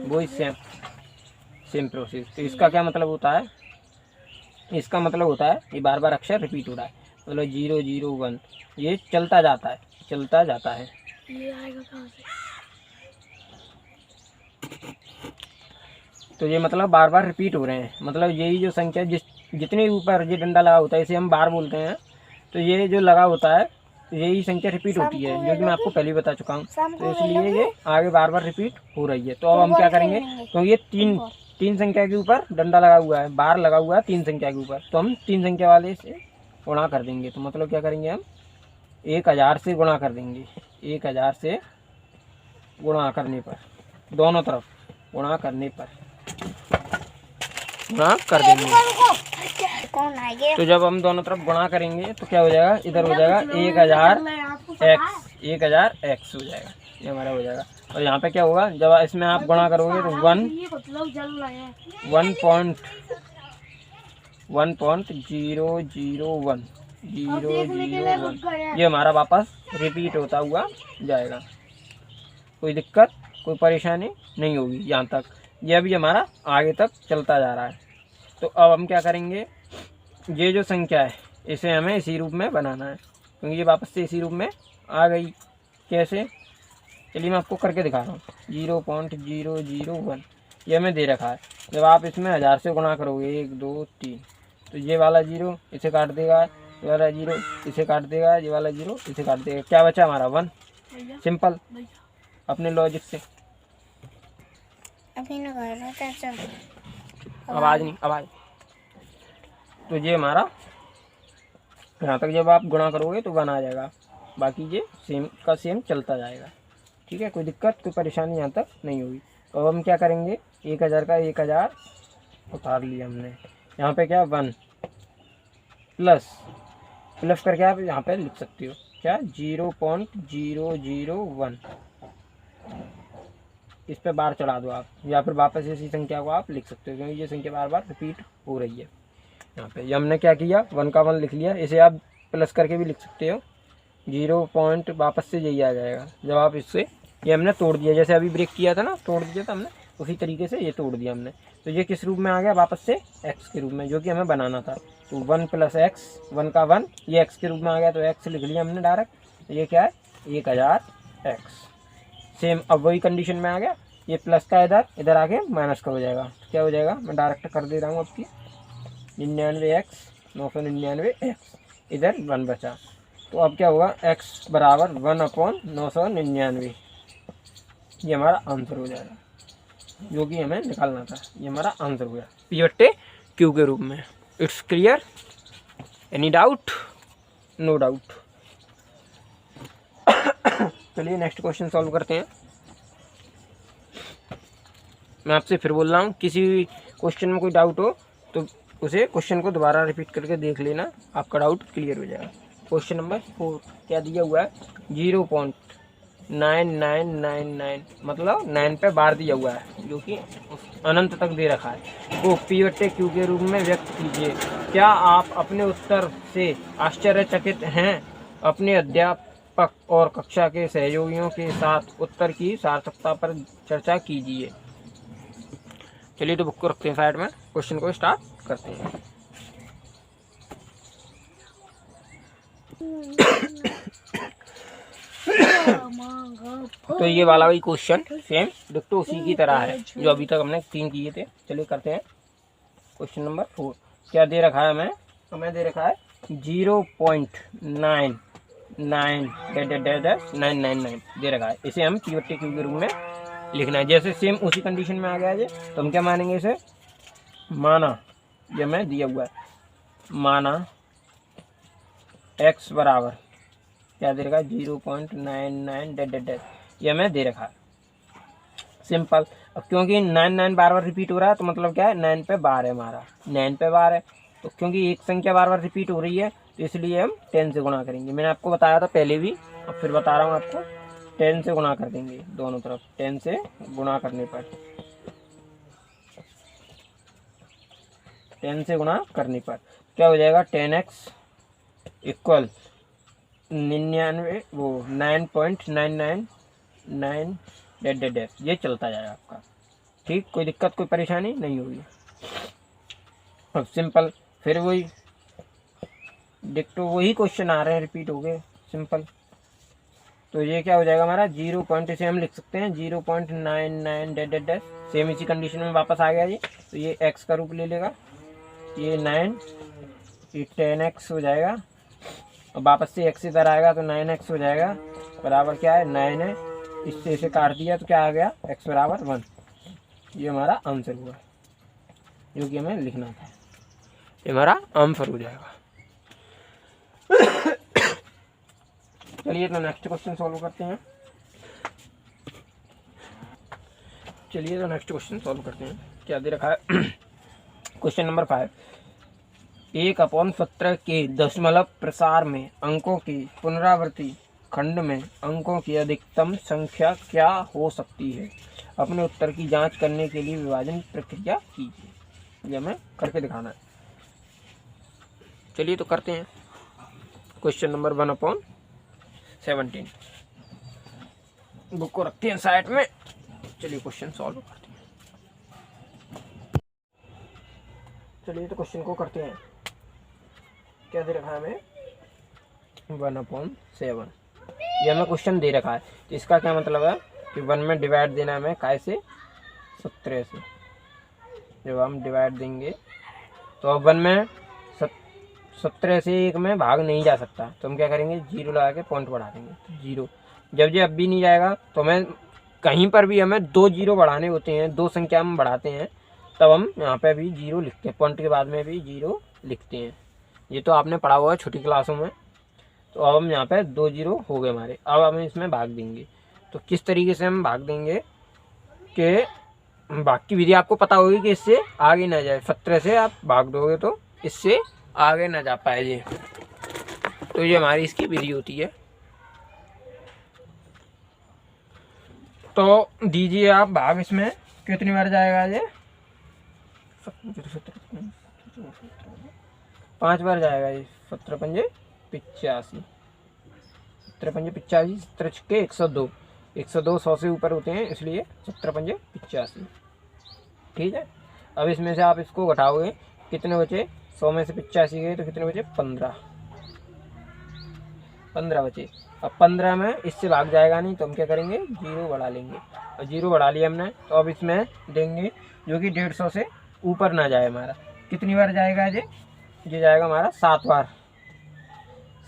वही सेम प्रोसेस। तो इसका क्या मतलब होता है, इसका मतलब होता है ये बार बार अक्षर रिपीट हो रहा है, मतलब 001 ये चलता जाता है। ये आएगा कहाँ से? तो ये मतलब बार बार रिपीट हो रहे हैं, मतलब यही जो संख्या जितने ऊपर ये डंडा लगा होता है इसे हम बार बोलते हैं। तो ये जो लगा होता है यही संख्या रिपीट होती है, जो कि मैं आपको पहले ही बता चुका हूँ। तो इसलिए ये आगे बार बार रिपीट हो रही है। तो अब हम क्या करेंगे, क्योंकि ये तीन संख्या के ऊपर डंडा लगा हुआ है, बार लगा हुआ है 3 संख्या के ऊपर, तो हम 3 संख्या वाले से गुणा कर देंगे। तो मतलब क्या करेंगे, हम 1000 से गुणा कर देंगे, 1000 से गुणा करने पर, दोनों तरफ गुणा करने पर गुणा कर देंगे। तो जब हम दोनों तरफ गुणा करेंगे तो क्या हो जाएगा, इधर हो जाएगा 1000x हो जाएगा, ये हमारा हो जाएगा। और यहाँ पे क्या होगा, जब इसमें आप गुणा करोगे तो 1.001 ये हमारा वापस रिपीट होता हुआ जाएगा। कोई दिक्कत कोई परेशानी नहीं होगी यहाँ तक, यह भी हमारा आगे तक चलता जा रहा है। तो अब हम क्या करेंगे, ये जो संख्या है इसे हमें इसी रूप में बनाना है, क्योंकि ये वापस से इसी रूप में आ गई। कैसे, चलिए मैं आपको करके दिखा रहा हूँ। 0.001 ये हमें दे रखा है। जब आप इसमें 1000 से गुणा करोगे 1 2 3, तो ये वाला 0 इसे काट देगा, ये वाला 0 इसे काट देगा, ये वाला 0 इसे काट देगा। क्या बचा हमारा 1। सिंपल, अपने लॉजिक से। आवाज़ नहीं, आवाज़। तो ये हमारा यहाँ तक जब आप गुणा करोगे तो 1 आ जाएगा, बाकी ये सेम का सेम चलता जाएगा। ठीक है, कोई दिक्कत कोई परेशानी यहाँ तक नहीं होगी। तो अब हम क्या करेंगे, 1000 का 1000 उतार लिया हमने, यहाँ पे क्या 1 प्लस करके आप यहाँ पे लिख सकते हो क्या 0.001, इस पे बार चढ़ा दो आप, या फिर वापस इसी संख्या को आप लिख सकते हो, क्योंकि ये संख्या बार बार रिपीट हो रही है। यहाँ पे ये हमने क्या किया 1 का 1 लिख लिया, इसे आप प्लस करके भी लिख सकते हो, 0 पॉइंट वापस से यही आ जाएगा। जब आप इससे ये हमने तोड़ दिया, जैसे अभी ब्रेक किया था ना, तोड़ दिया था हमने, उसी तरीके से ये तोड़ दिया हमने। तो ये किस रूप में आ गया वापस से x के रूप में, जो कि हमें बनाना था। तो 1 + x, 1 का 1, ये x के रूप में आ गया, तो x लिख लिया हमने डायरेक्ट। तो ये क्या है 1000x। सेम अब वही कंडीशन में आ गया, ये प्लस का इधर आके माइनस का हो जाएगा। तो क्या हो जाएगा, मैं डायरेक्ट कर दे रहा हूँ आपकी 99x 999x, इधर 1 बचा। तो अब क्या होगा x बराबर 1/999, ये हमारा आंसर हो जाएगा, जो कि हमें निकालना था। ये हमारा आंसर हो गया P/Q के रूप में। It's clear, any doubt? No doubt. चलिए नेक्स्ट क्वेश्चन सॉल्व करते हैं। मैं आपसे फिर बोल रहा हूँ, किसी भी क्वेश्चन में कोई डाउट हो तो उसे क्वेश्चन को दोबारा रिपीट करके देख लेना, आपका डाउट क्लियर हो जाएगा। क्वेश्चन नंबर 4 क्या दिया हुआ है 0.9999, मतलब 9 पे बार दिया हुआ है, जो कि अनंत तक दे रखा है। वो P/Q के रूप में व्यक्त कीजिए। क्या आप अपने उत्तर से आश्चर्यचकित हैं? अपने अध्यापक और कक्षा के सहयोगियों के साथ उत्तर की सार्थकता पर चर्चा कीजिए। चलिए तो बुक को रखते हैं साइड में, क्वेश्चन को स्टार्ट करते हैं। तो ये वाला वही क्वेश्चन सेम डिक्टो उसी की तरह है जो अभी तक हमने 3 किए थे। चलिए करते हैं क्वेश्चन नंबर 4। क्या दे रखा है हमें दे रखा है 0.9999 दे रखा है। इसे हम P/Q के रूप में लिखना है। जैसे सेम उसी कंडीशन में आ गया है, तो हम क्या मानेंगे इसे, माना ये हमें दिया हुआ है, माना x बराबर क्या दे रखा है 0.99 ये हमें दे रखा है। सिंपल। अब क्योंकि 99 बार बार रिपीट हो रहा है, तो मतलब क्या है 9 पे बार है हमारा, 9 पे बार है। तो क्योंकि एक संख्या बार बार रिपीट हो रही है, तो इसलिए हम 10 से गुणा करेंगे। मैंने आपको बताया था पहले भी, अब फिर बता रहा हूँ आपको, 10 से गुणा कर देंगे दोनों तरफ। 10 से गुणा करने पर 10 से गुणा करने पर क्या हो जाएगा 10x इक्वल 99 वो 9.999 ये चलता जाएगा आपका। ठीक, कोई दिक्कत कोई परेशानी नहीं होगी। अब सिंपल फिर वही डिक्टो वही क्वेश्चन आ रहे हैं, रिपीट हो गए। सिंपल। तो ये क्या हो जाएगा हमारा 0 पॉइंट, इसे हम लिख सकते हैं 0.99 सेम इसी कंडीशन में वापस आ गया ये। तो ये x का रूप ले लेगा, ये 9, ये 10x हो जाएगा, और वापस से x इधर आएगा तो 9x हो जाएगा, बराबर क्या है 9 है। इससे इसे काट दिया तो क्या आ गया x बराबर 1। ये हमारा आंसर हुआ, जो कि हमें लिखना था। ये हमारा आंसर हो जाएगा। चलिए तो नेक्स्ट क्वेश्चन सॉल्व करते हैं। क्या दे रखा है क्वेश्चन नंबर 5। 1/17 के दशमलव प्रसार में अंकों की पुनरावृत्ति खंड में अंकों की अधिकतम संख्या क्या हो सकती है? अपने उत्तर की जांच करने के लिए विभाजन प्रक्रिया कीजिए। ये हमें करके दिखाना है। चलिए तो करते हैं। क्वेश्चन नंबर 1/17 बुक को रखते हैं साइड में। चलिए क्वेश्चन सॉल्व करते हैं। चलिए तो क्वेश्चन को करते हैं। क्या दे रखा है हमें 1/7। ये हमें क्वेश्चन दे रखा है, तो इसका क्या मतलब है कि 1 में डिवाइड देना हमें काय से 17 से। जब हम डिवाइड देंगे तो अब 1 में 17 से 1 में भाग नहीं जा सकता, तो हम क्या करेंगे 0 लगा के पॉइंट बढ़ा देंगे। तो 0 जब ये अब भी नहीं जाएगा, तो हमें कहीं पर भी हमें 2 0 बढ़ाने होते हैं, 2 संख्या में बढ़ाते हैं तब हम यहाँ पे भी 0 लिखते हैं, पॉइंट के बाद में भी 0 लिखते हैं। ये तो आपने पढ़ा हुआ है छोटी क्लासों में। तो अब हम यहाँ पे 2 0 हो गए हमारे। अब हम इसमें भाग देंगे। तो किस तरीके से हम भाग देंगे कि भाग की विधि आपको पता होगी कि इससे आगे ना जाए। 17 से आप भाग दोगे तो इससे आगे ना जा पाए ये। तो ये हमारी इसकी विधि होती है। तो दीजिए आप भाग, इसमें कितनी बार जाएगा ये? 5 बार जाएगा ये। 17 पंजे 85, 17 पंजे 85, 17 छक्के 102, 102 100 से ऊपर होते हैं, इसलिए 17 पंजे 85। ठीक है। अब इसमें से आप इसको घटाओगे, कितने बचे? 100 में से 85 गए तो कितने बचे? 15 बचे। अब 15 में इससे भाग जाएगा नहीं, तो हम क्या करेंगे? 0 बढ़ा लेंगे। और 0 बढ़ा लिया हमने, तो अब इसमें देंगे जो कि 150 से ऊपर ना जाए हमारा। कितनी बार जाएगा ये जाएगा हमारा 7 बार,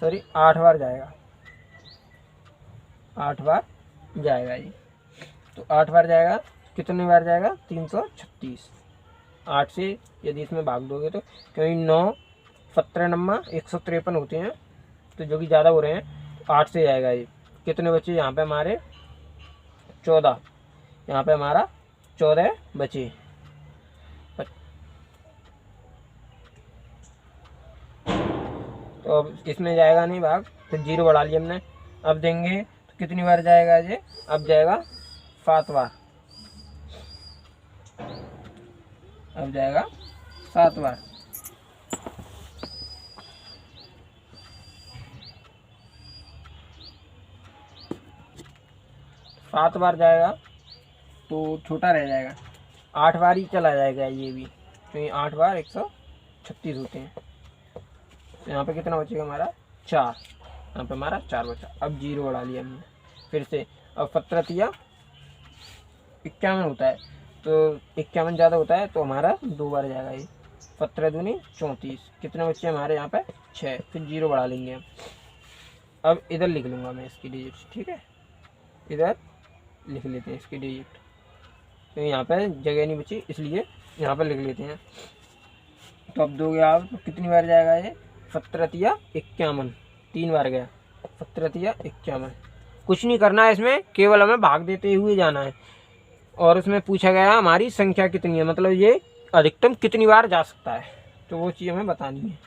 सॉरी 8 बार जाएगा। 8 बार जाएगा ये। तो 8 बार जाएगा, कितनी बार जाएगा? 336। 8 से यदि इसमें भाग दोगे तो, क्योंकि 9 17 नम्मा 153 होते हैं, तो जो कि ज़्यादा हो रहे हैं, 8 से जाएगा ये। कितने बचे यहाँ पे हमारे? 14। यहाँ पे हमारा 14 बचे। तो अब इसमें जाएगा नहीं भाग, तो 0 बढ़ा लिया हमने। अब देंगे तो कितनी बार जाएगा ये? अब जाएगा 7 बार। अब जाएगा 7 बार। सात बार जाएगा तो छोटा रह जाएगा। 8 बार ही चला जाएगा ये भी, क्योंकि 8 बार 136 होते हैं। तो यहाँ पे कितना बचेगा हमारा? 4। यहाँ पे हमारा 4 बचा। अब 0 बढ़ा लिया हमने फिर से। अब 17 तिया 51 होता है, तो 51 ज़्यादा होता है, तो हमारा 2 बार जाएगा ये। 17 दूनी 34। कितने बच्चे हमारे यहाँ पे? 6। फिर 0 बढ़ा लेंगे हम। अब इधर लिख लूँगा मैं इसकी डिजिट। ठीक है, इधर लिख लेते हैं इसकी डिजिट, तो यहाँ पे जगह नहीं बची, इसलिए यहाँ पर लिख लेते हैं। तो अब दोगे आप तो कितनी बार जाएगा ये? 17 तिया 51, 3 बार गया। 17 तिया 51। कुछ नहीं करना है इसमें, केवल हमें भाग देते हुए जाना है। और उसमें पूछा गया हमारी संख्या कितनी है, मतलब ये अधिकतम कितनी बार जा सकता है, तो वो चीज़ हमें बतानी है।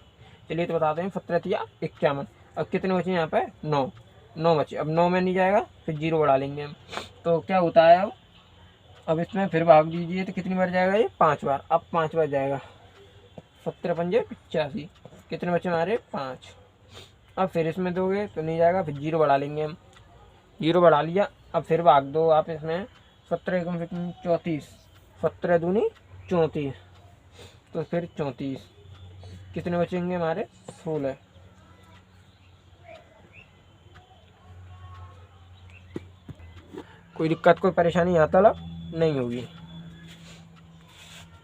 चलिए तो बताते हैं। 17 तिया 51। अब कितने बचे यहाँ पे? 9 बचे। अब 9 में नहीं जाएगा, फिर 0 बढ़ा लेंगे हम। तो क्या होता है अब इसमें फिर भाग दीजिए, तो कितनी बार जाएगा ये? 5 बार। अब 5 बार जाएगा। 17 पंजे 85। कितने बचे हमारे? 5। अब फिर इसमें दोगे तो नहीं जाएगा, फिर 0 बढ़ा लेंगे हम। 0 बढ़ा लिया। अब फिर भाग दो आप इसमें। 17 एकम 34, 17 दूनी 34, तो फिर 34। कितने बचेंगे हमारे? 16। कोई दिक्कत कोई परेशानी यहाँ तक नहीं होगी।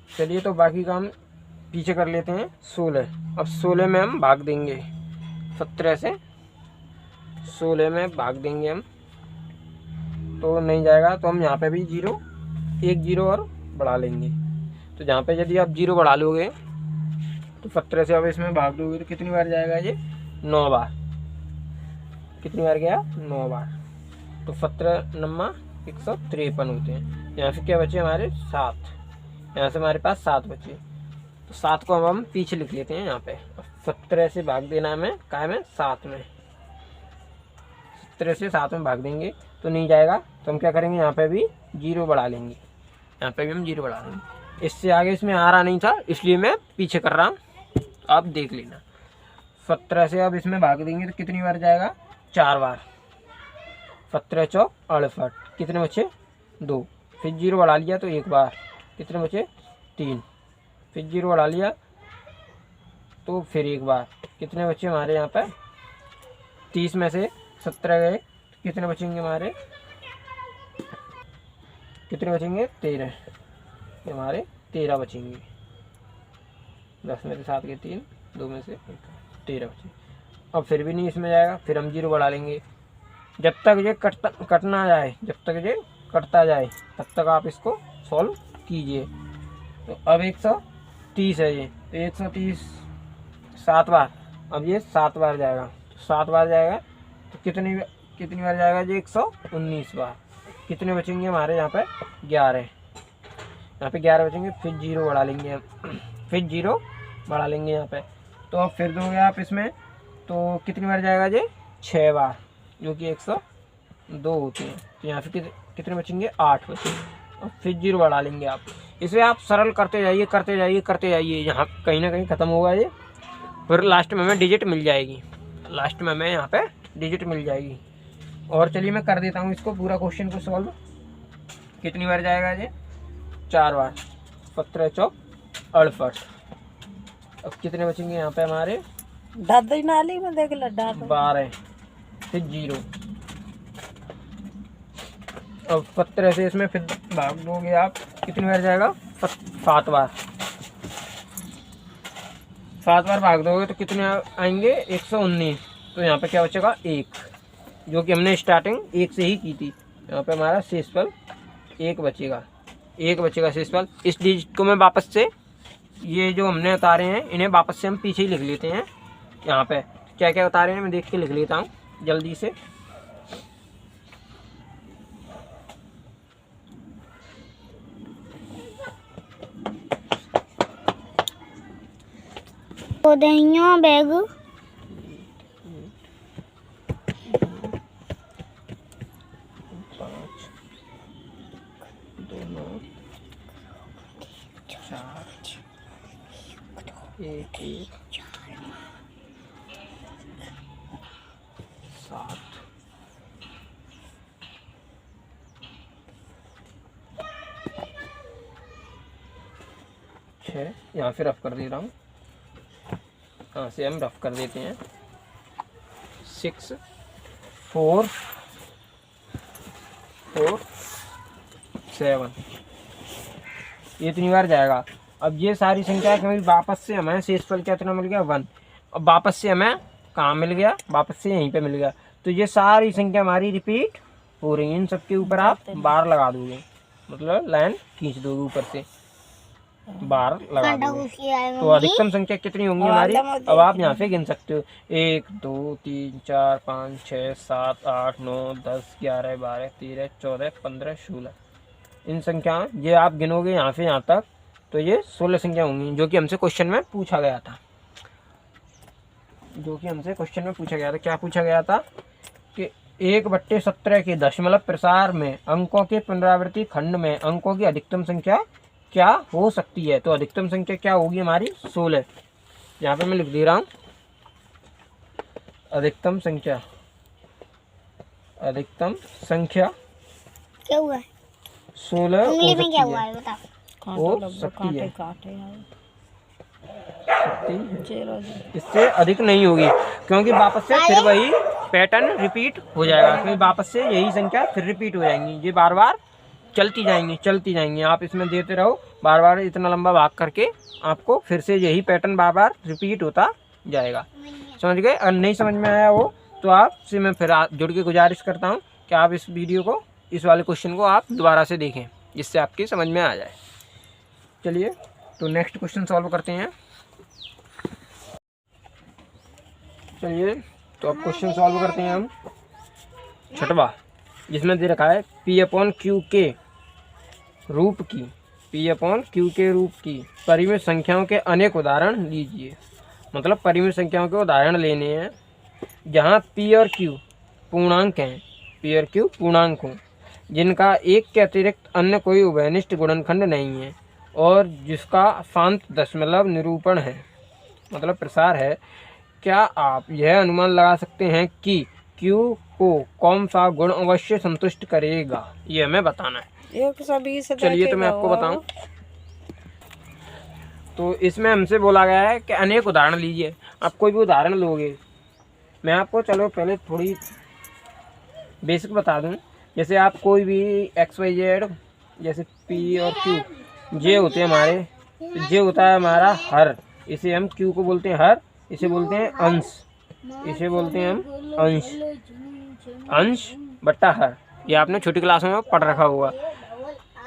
चलिए तो बाकी काम पीछे कर लेते हैं। 16। अब 16 में हम भाग देंगे। 17 से 16 में भाग देंगे हम, तो नहीं जाएगा, तो हम यहाँ पे भी 1 0 और बढ़ा लेंगे। तो जहाँ पे यदि आप 0 बढ़ा लोगे तो 17 से अब इसमें भाग दोगे तो कितनी बार जाएगा ये? 9 बार। कितनी बार गया? 9 बार। तो 17 नम्मा 153 होते हैं। यहाँ से क्या बचे हमारे? 7। यहाँ से हमारे पास 7 बचे, तो 7 को हम पीछे लिख लेते हैं यहाँ पे। 17 से भाग देना हमें क्या में? 7 में। 17 से 7 में भाग देंगे तो नहीं जाएगा, तो हम क्या करेंगे? यहाँ पे भी 0 बढ़ा लेंगे। यहाँ पे भी हम 0 बढ़ा देंगे। इससे आगे इसमें आ रहा नहीं था, इसलिए मैं पीछे कर रहा हूँ, आप देख लेना। 17 से अब इसमें भाग देंगे तो कितनी बार जाएगा? 4 बार। 17 चौक 68। कितने बचे? 2। फिर 0 बढ़ा लिया तो 1 बार। कितने बचे? 3। फिर 0 बढ़ा लिया तो फिर 1 बार। कितने बचे हमारे यहाँ पर? 30 में से 17 गए तो कितने बचेंगे हमारे? कितने बचेंगे? 13। हमारे 13 बचेंगे। 10 में से 7 के 3, 2 में से 1, 13 बचे। अब फिर भी नहीं इसमें जाएगा, फिर हम 0 बढ़ा लेंगे। जब तक ये कटना जाए, जब तक ये कटता जाए, तब तक आप इसको सॉल्व कीजिए। तो अब 130 है ये, तो 130 7 बार, अब ये 7 बार जाएगा, तो 7 बार जाएगा तो कितनी बार जाएगा जी? 119 बार। कितने बचेंगे हमारे यहाँ पे? 11। यहाँ पे 11 बचेंगे, फिर 0 बढ़ा लेंगे हम, फिर 0 बढ़ा लेंगे यहाँ पे। तो अब फिर दोगे आप इसमें तो कितनी बार जाएगा जी? 6 बार, जो कि 102 होती है। तो यहाँ पे कितने बचेंगे? 8 बचेंगे, और फिर 0 बढ़ा लेंगे आप। इसे आप सरल करते जाइए, यहाँ कहीं ना कहीं ख़त्म होगा ये, फिर लास्ट में हमें डिजिट मिल जाएगी, यहाँ पे डिजिट मिल जाएगी। और चलिए मैं कर देता हूँ इसको, पूरा क्वेश्चन को सॉल्व। कितनी बार जाएगा ये? 4 बार, 17 चौक 68। अब कितने बचेंगे यहाँ पे हमारे? दादी नाली में देख लो, 12, फिर 0। अब 17 से इसमें फिर भाग दोगे आप, कितनी बार जाएगा? 7 बार। 7 बार भाग दोगे तो कितने आएंगे? 119। तो यहाँ पे क्या बचेगा? 1, जो कि हमने स्टार्टिंग 1 से ही की थी। यहाँ पे हमारा शेषफल 1 बचेगा, शेषफल। इस डिजिट को मैं वापस से, ये जो हमने उतारे हैं इन्हें वापस से हम पीछे ही लिख लेते हैं। यहाँ पे क्या क्या उतारे हैं मैं देख के लिख लेता हूँ जल्दी से। दहियों बैग 5 2 9 4 1 1 7 6। यहाँ से रफ कर दे रहा हूँ, यहाँ से हम रफ कर देते हैं। 6 4 4 7, ये इतनी बार जाएगा। अब ये सारी संख्या कभी वापस से हमें शेषफल कितना मिल गया? 1। अब वापस से हमें कहाँ मिल गया? वापस से यहीं पे मिल गया। तो ये सारी संख्या हमारी रिपीट हो रही है। इन सबके ऊपर आप बार लगा दोगे, मतलब लाइन खींच दोगे, ऊपर से बार लगा दोगे। तो अधिकतम संख्या कितनी होंगी हमारी? अब आप यहाँ से गिन सकते हो, 1 2 3 4 5 6 7 8 9 10 11 12 13 14 15 16। इन संख्या ये आप गिनोगे यहाँ से यहाँ तक, तो ये 16 संख्या होंगी, जो कि हमसे क्वेश्चन में पूछा गया था। क्या पूछा गया था कि 1/17 के दशमलव प्रसार में अंकों के पुनरावृत्ति खंड में अंकों की अधिकतम संख्या क्या हो सकती है? तो अधिकतम संख्या क्या होगी हमारी? 16। यहाँ पे मैं लिख दे रहा हूँ, अधिकतम संख्या क्या हुआ? 16 उंगली में क्या हुआ है बताओ? हो सकती है, चलो इससे अधिक नहीं होगी, क्योंकि वापस से फिर वही पैटर्न रिपीट हो जाएगा, क्योंकि वापस से यही संख्या फिर रिपीट हो जाएंगी। ये बार बार चलती जाएंगी। आप इसमें देते रहो, बार बार इतना लंबा भाग करके आपको फिर से यही पैटर्न बार बार रिपीट होता जाएगा। समझ गए? अगर नहीं समझ में आया हो तो आपसे मैं फिर जुड़ के गुजारिश करता हूँ कि आप इस वीडियो को, इस वाले क्वेश्चन को आप दोबारा से देखें, जिससे आपकी समझ में आ जाए। चलिए तो नेक्स्ट क्वेश्चन सॉल्व करते हैं। चलिए तो अब क्वेश्चन सॉल्व करते हैं हम। 6वां, जिसमें दे रखा है P/Q के रूप की परिमित संख्याओं के अनेक उदाहरण लीजिए। मतलब परिमित संख्याओं के उदाहरण लेने हैं जहाँ P और Q पूर्णांक हों, जिनका एक के अतिरिक्त अन्य कोई उभयनिष्ठ गुणनखंड नहीं है और जिसका शांत दशमलव निरूपण है, मतलब प्रसार है। क्या आप यह अनुमान लगा सकते हैं कि Q को कौन सा गुण अवश्य संतुष्ट करेगा? ये हमें बताना है। 120। चलिए तो मैं आपको बताऊं। तो इसमें हमसे बोला गया है कि अनेक उदाहरण लीजिए। आप कोई भी उदाहरण लोगे, मैं आपको चलो पहले थोड़ी बेसिक बता दूं। जैसे आप कोई भी XYZ, जैसे P और Q, जे होते हैं हमारे, जे होता है हमारा हर, इसे हम Q को बोलते हैं हर, इसे बोलते हैं अंश, इसे बोलते हैं हम अंश बट्टा हर। ये आपने छोटी क्लास में पढ़ रखा होगा।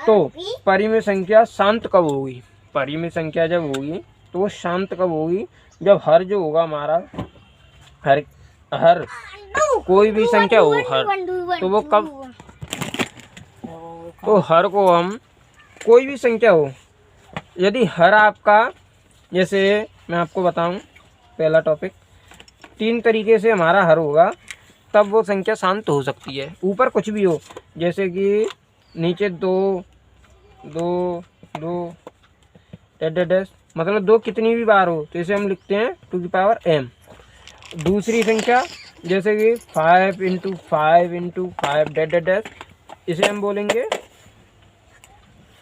तो परिमेय संख्या शांत कब होगी? परिमित संख्या जब होगी तो वो शांत कब होगी, जब हर जो होगा हमारा हर हर कोई भी संख्या हो हर, तो वो कब, तो हर को हम कोई भी संख्या हो, यदि हर आपका, जैसे मैं आपको बताऊं पहला टॉपिक, 3 तरीके से हमारा हर होगा तब वो संख्या शांत हो सकती है। ऊपर कुछ भी हो, जैसे कि नीचे 2 2 2 डैश मतलब 2 कितनी भी बार हो तो इसे हम लिखते हैं 2 की पावर m। दूसरी संख्या जैसे कि 5 × 5 × 5 डैश, इसे हम बोलेंगे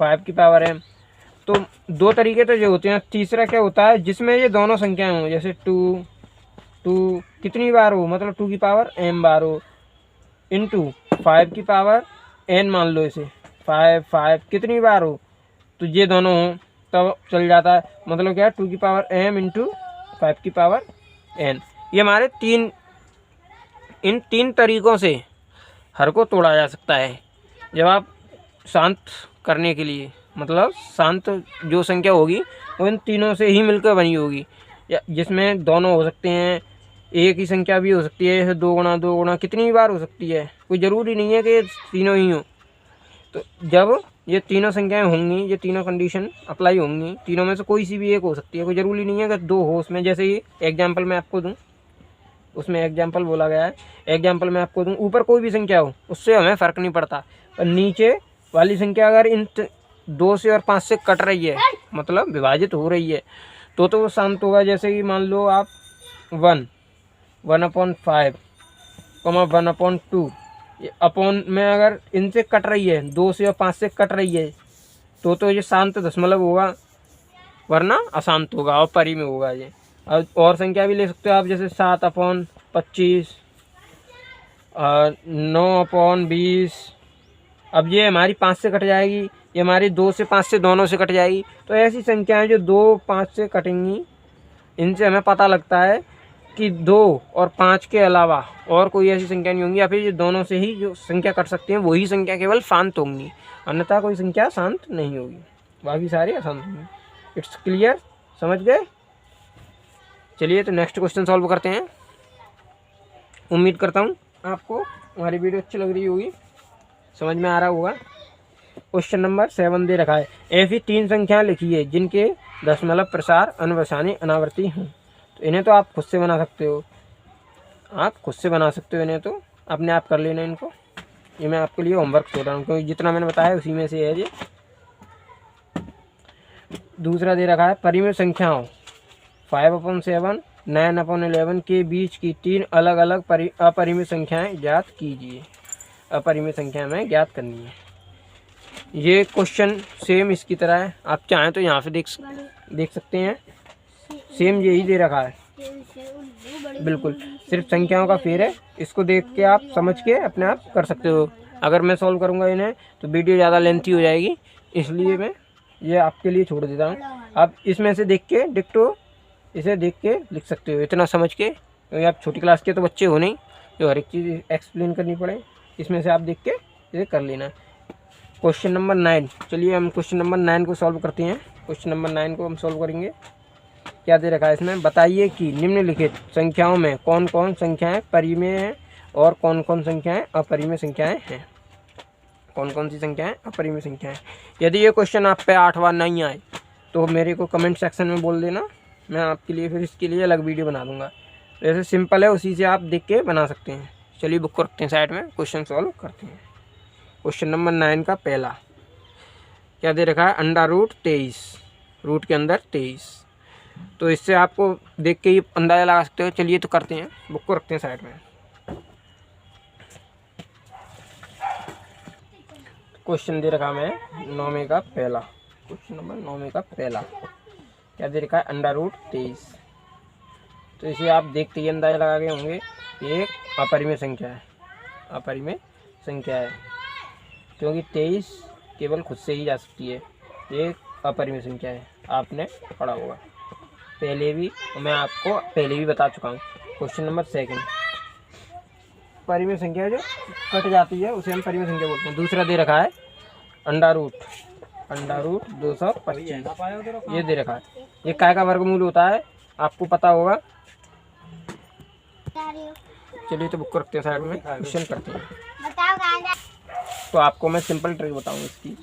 5 की पावर m। तो 2 तरीके तो ये होते हैं। तीसरा क्या होता है, जिसमें ये दोनों संख्याएं हों, जैसे 2 कितनी बार हो, मतलब 2 की पावर m बार हो, इंटू 5 की पावर n मान लो इसे, 5 कितनी बार हो, तो ये दोनों हों तब चल जाता है। मतलब क्या है, 2 की पावर m × 5 की पावर n। ये हमारे इन 3 तरीकों से हर को तोड़ा जा सकता है। जब आप शांत करने के लिए, मतलब शांत जो संख्या होगी वो इन तीनों से ही मिलकर बनी होगी, या जिसमें दोनों हो सकते हैं, एक ही संख्या भी हो सकती है, जैसे 2 × 2 × कितनी भी बार हो सकती है, कोई ज़रूरी नहीं है कि ये तीनों ही हो। तो जब ये तीनों संख्याएं होंगी, ये तीनों कंडीशन अप्लाई होंगी, तीनों में से कोई सी भी एक हो सकती है, कोई ज़रूरी नहीं है कि 2 हो उसमें। जैसे ये एग्जाम्पल मैं आपको दूँ, उसमें एग्जाम्पल बोला गया है, एग्जाम्पल मैं आपको दूँ, ऊपर कोई भी संख्या हो उससे हमें फ़र्क नहीं पड़ता, और नीचे वाली संख्या अगर इन 2 से और 5 से कट रही है, मतलब विभाजित हो रही है, तो वो शांत होगा। जैसे कि मान लो आप 1/5, 1/2, अपॉन में अगर इनसे कट रही है, 2 से और 5 से कट रही है, तो ये शांत दशमलव होगा, वरना अशांत होगा और परी में होगा ये। और संख्या भी ले सकते हो आप, जैसे 7/25, 9/20। अब ये हमारी 5 से कट जाएगी, ये हमारी 2 से 5 से दोनों से कट जाएगी। तो ऐसी संख्याएं जो 2, 5 से कटेंगी, इनसे हमें पता लगता है कि 2 और 5 के अलावा और कोई ऐसी संख्या नहीं होंगी, या फिर ये दोनों से ही जो संख्या कट सकती हैं वही संख्या केवल शांत होंगी, अन्यथा कोई संख्या शांत नहीं होगी, बाकी सारी अशांत होंगी। इट्स क्लियर, समझ गए? चलिए तो नेक्स्ट क्वेश्चन सॉल्व करते हैं। उम्मीद करता हूँ आपको हमारी वीडियो अच्छी लग रही होगी, समझ में आ रहा होगा। क्वेश्चन नंबर 7 दे रखा है, ऐसी 3 संख्याएं लिखिए जिनके दशमलव प्रसार अनवसानी अनावर्ती हों। तो इन्हें तो आप खुद से बना सकते हो, इन्हें तो अपने आप कर लेना इनको। ये मैं आपके लिए होमवर्क छोड़ रहा हूँ, क्योंकि जितना मैंने बताया उसी में से है ये। दूसरा दे रखा है, परिमित संख्याओं 5/7, 9/11 के बीच की 3 अलग अलग अपरिमित संख्याएं ज्ञात कीजिए। अपरिमित संख्या में ज्ञात करनी है। ये क्वेश्चन सेम इसकी तरह है, आप चाहें तो यहाँ से देख सकते हैं, सेम यही दे रखा है बिल्कुल, सिर्फ संख्याओं का फेर है। इसको देख के आप समझ के अपने आप कर सकते हो। अगर मैं सॉल्व करूँगा इन्हें तो वीडियो ज़्यादा लेंथी हो जाएगी, इसलिए मैं ये आपके लिए छोड़ देता हूँ। आप इसमें से देख के डिक्टो इसे देख के लिख सकते हो, इतना समझ के, क्योंकि आप छोटी क्लास के तो बच्चे हो नहीं जो हर एक चीज़ एक्सप्लेन करनी पड़े। इसमें से आप देख के इसे कर लेना। क्वेश्चन नंबर 9, चलिए हम क्वेश्चन नंबर 9 को सॉल्व करते हैं। क्वेश्चन नंबर 9 को हम सॉल्व करेंगे। क्या दे रखा है इसमें, बताइए कि निम्नलिखित संख्याओं में कौन कौन संख्याएं परिमेय हैं और कौन कौन संख्याएं अपरिमेय संख्याएं हैं। कौन कौन सी संख्याएं अपरिमेय संख्याएं। यदि ये क्वेश्चन आप पे 8 बार नहीं आए तो मेरे को कमेंट सेक्शन में बोल देना, मैं आपके लिए फिर इसके लिए अलग वीडियो बना दूंगा। वैसे सिंपल है, उसी से आप देख के बना सकते हैं। चलिए बुक को रखते हैं साइड में, क्वेश्चन सॉल्व करते हैं। क्वेश्चन नंबर 9 का पहला क्या दे रखा है, √23, रूट के अंदर 23। तो इससे आपको देख के ही अंदाज़ा लगा सकते हो। चलिए तो करते हैं, बुक को रखते हैं साइड में। क्वेश्चन दे रखा मैं 9वें का पहला, क्वेश्चन नंबर 9वें का पहला क्या दे रखा है, √23। तो इसे आप देखते ही अंदाज़ा लगा गए होंगे, एक अपरिमेय संख्या है, अपरिमेय संख्या है, क्योंकि 23 केवल खुद से ही जा सकती है, एक अपरिमेय संख्या है। आपने पढ़ा होगा पहले भी, मैं आपको पहले भी बता चुका हूँ। क्वेश्चन नंबर 2, परिमेय संख्या जो कट जाती है उसे हम परिमेय संख्या बोलते हैं। दूसरा दे रखा है अंडर रूट 225 ये दे रखा है। ये काय का वर्गमूल होता है आपको पता होगा। चलिए तो बुक रखते हैं साइड में, क्वेश्चन करते हैं। बताओ गाना। तो आपको मैं सिंपल ट्रिक बताऊँ इसकी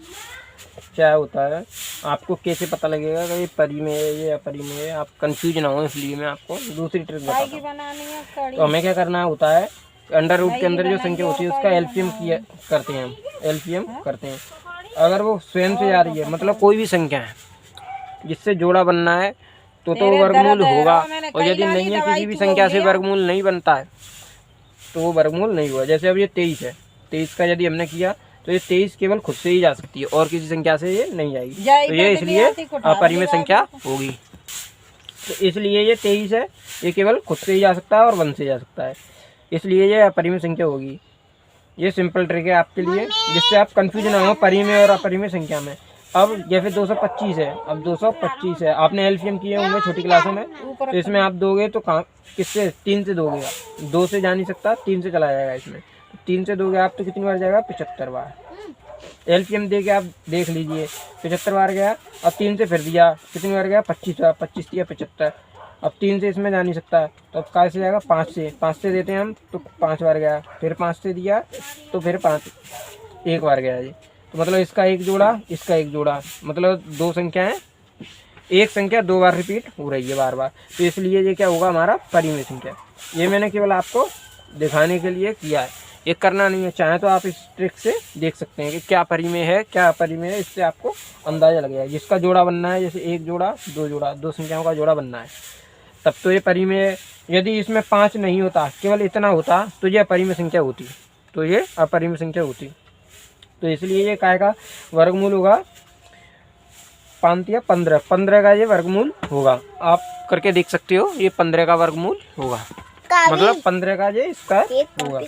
क्या होता है, आपको कैसे पता लगेगा कि ये परी में है ये अपरी में है, आप कंफ्यूज ना हो, इसलिए मैं आपको दूसरी ट्रिक बताता हूँ। बनानी है कड़ी। तो हमें क्या करना होता है, अंडर रूट के अंदर जो संख्या होती है उसका एलसीएम किया करते हैं हम, एलसीएम करते हैं। अगर वो स्वयं से जा रही है मतलब कोई भी संख्या है जिससे जोड़ा बनना है तो वर्गमूल होगा, और यदि नहीं है किसी भी संख्या से वर्गमूल नहीं बनता है तो वो वर्गमूल नहीं हुआ। जैसे अब ये 23 है, 23 का यदि हमने किया तो ये 23 केवल खुद से ही जा सकती है और किसी संख्या से ये नहीं जाएगी, तो ये इसलिए अपरिमेय संख्या होगी। तो इसलिए ये 23 है, ये केवल खुद से ही जा सकता है और 1 से जा सकता है, इसलिए ये अपरिमेय संख्या होगी। ये सिंपल ट्रिक है आपके लिए जिससे आप कंफ्यूज ना हो परिमेय और अपरिमेय संख्या में। अब जैसे 225 है, अब 225 है, आपने एलसीएम किए होंगे छोटी क्लासों में, तो इसमें आप दोगे तो कहाँ किससे 3 से दोगे, 2 से जा नहीं सकता, 3 से चला जाएगा इसमें। 3 से दोगे आप तो कितनी बार जाएगा, 75 बार। एलसीएम दे के आप देख लीजिए 75 बार गया, अब 3 से फिर दिया कितनी बार गया, 25 बार, 25 दिया 75। अब 3 से इसमें जा नहीं सकता तो अब कैसे जाएगा, 5 से देते हैं हम तो 5 बार गया, फिर 5 से दिया तो फिर 5 एक बार गया जी। तो मतलब इसका एक जोड़ा इसका एक जोड़ा, मतलब दो संख्याएं, एक संख्या 2 बार रिपीट हो रही है बार बार, तो इसलिए ये क्या होगा हमारा परिमेय संख्या। ये मैंने केवल आपको दिखाने के लिए किया है, ये करना नहीं है। चाहे तो आप इस ट्रिक से देख सकते हैं कि क्या परिमेय है क्या अपरिमेय है, इससे आपको अंदाजा लगेगा। जिसका जोड़ा बनना है जैसे एक जोड़ा, दो संख्याओं का जोड़ा बनना है तब तो ये परिमेय है। यदि इसमें 5 नहीं होता, केवल इतना होता तो ये अपरिमेय संख्या होती, तो ये अपरिमेय संख्या होती। तो इसलिए ये काय का वर्गमूल होगा, 5 या 15 का ये वर्गमूल होगा। आप करके देख सकते हो, ये 15 का वर्गमूल होगा, मतलब 15 का ये इसका होगा।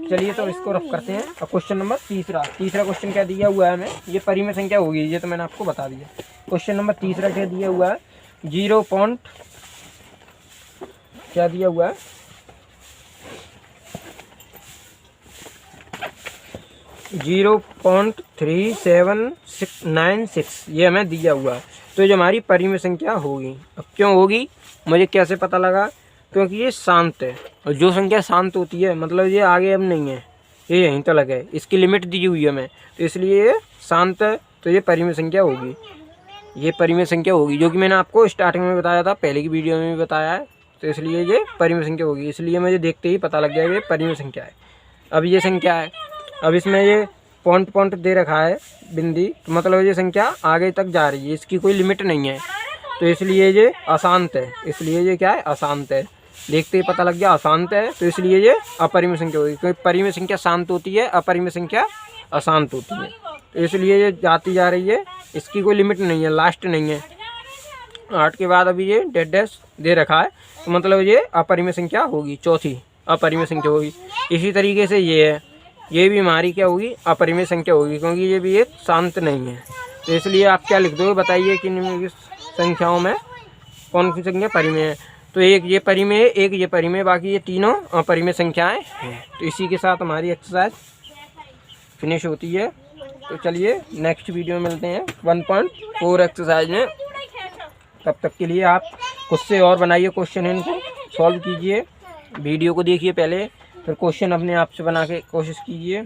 चलिए तो इसको रफ करते हैं। अब क्वेश्चन नंबर तीसरा क्वेश्चन क्या दिया हुआ है हमें, ये परिमेय संख्या होगी, ये तो मैंने आपको बता दिया। क्वेश्चन नंबर तीसरा क्या दिया हुआ है, 0.37696 ये हमें दिया हुआ है। तो जो हमारी परिमेय संख्या होगी, अब क्यों होगी मुझे कैसे पता लगा, क्योंकि ये शांत है, और जो संख्या शांत होती है मतलब ये आगे अब नहीं है, ये यहीं तक है, इसकी लिमिट दी हुई है हमें, तो इसलिए ये शांत है, तो ये परिमेय संख्या होगी। ये परिमेय संख्या होगी जो कि मैंने आपको स्टार्टिंग में बताया था, पहले की वीडियो में भी बताया है, तो इसलिए ये परिमेय संख्या होगी। इसलिए मुझे देखते ही पता लग गया ये परिमेय संख्या है। अब ये संख्या है, अब इसमें ये पॉइंट दे रखा है बिंदी, तो मतलब ये संख्या आगे तक जा रही है, इसकी कोई लिमिट नहीं है, तो इसलिए ये अशांत है। इसलिए ये क्या है, अशांत है। देखते ही पता लग गया अशांत है, तो इसलिए ये अपरिमेय संख्या होगी, क्योंकि परिमेय संख्या शांत होती है, अपरिमेय संख्या अशांत होती है, तो इसलिए ये जाती जा रही है, इसकी कोई लिमिट नहीं है, लास्ट नहीं है। 8 के बाद अभी ये डेड डैश दे रखा है, तो मतलब ये अपरिमेय संख्या होगी, चौथी अपरिमेय संख्या होगी। इसी तरीके से ये भी हमारी क्या होगी, अपरिमेय संख्या होगी, क्योंकि ये भी एक शांत नहीं है। तो इसलिए आप क्या लिख दोगे, बताइए कि निम्नलिखित संख्याओं में कौन सी संख्या परिमेय है। तो एक ये परिमेय है, एक ये परिमेय, बाकी ये तीनों अपरिमेय संख्याएं हैं। तो इसी के साथ हमारी एक्सरसाइज फिनिश होती है। तो चलिए नेक्स्ट वीडियो में मिलते हैं 1.4 एक्सरसाइज में। तब तक के लिए आप खुद से और बनाइए क्वेश्चन, इनको सॉल्व कीजिए, वीडियो को देखिए पहले, फिर क्वेश्चन अपने आप से बना के कोशिश कीजिए।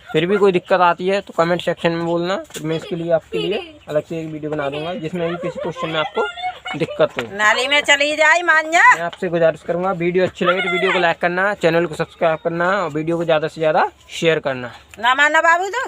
फिर भी कोई दिक्कत आती है तो कमेंट सेक्शन में बोलना, फिर मैं इसके लिए आपके लिए अलग से एक वीडियो बना दूंगा जिसमें भी किसी क्वेश्चन में आपको दिक्कत हो। नाली में चली जाए मान जा। मैं आपसे गुजारिश करूंगा, वीडियो अच्छी लगे तो वीडियो को लाइक करना, चैनल को सब्सक्राइब करना और वीडियो को ज़्यादा से ज़्यादा शेयर करना। ना मानना बाबू तो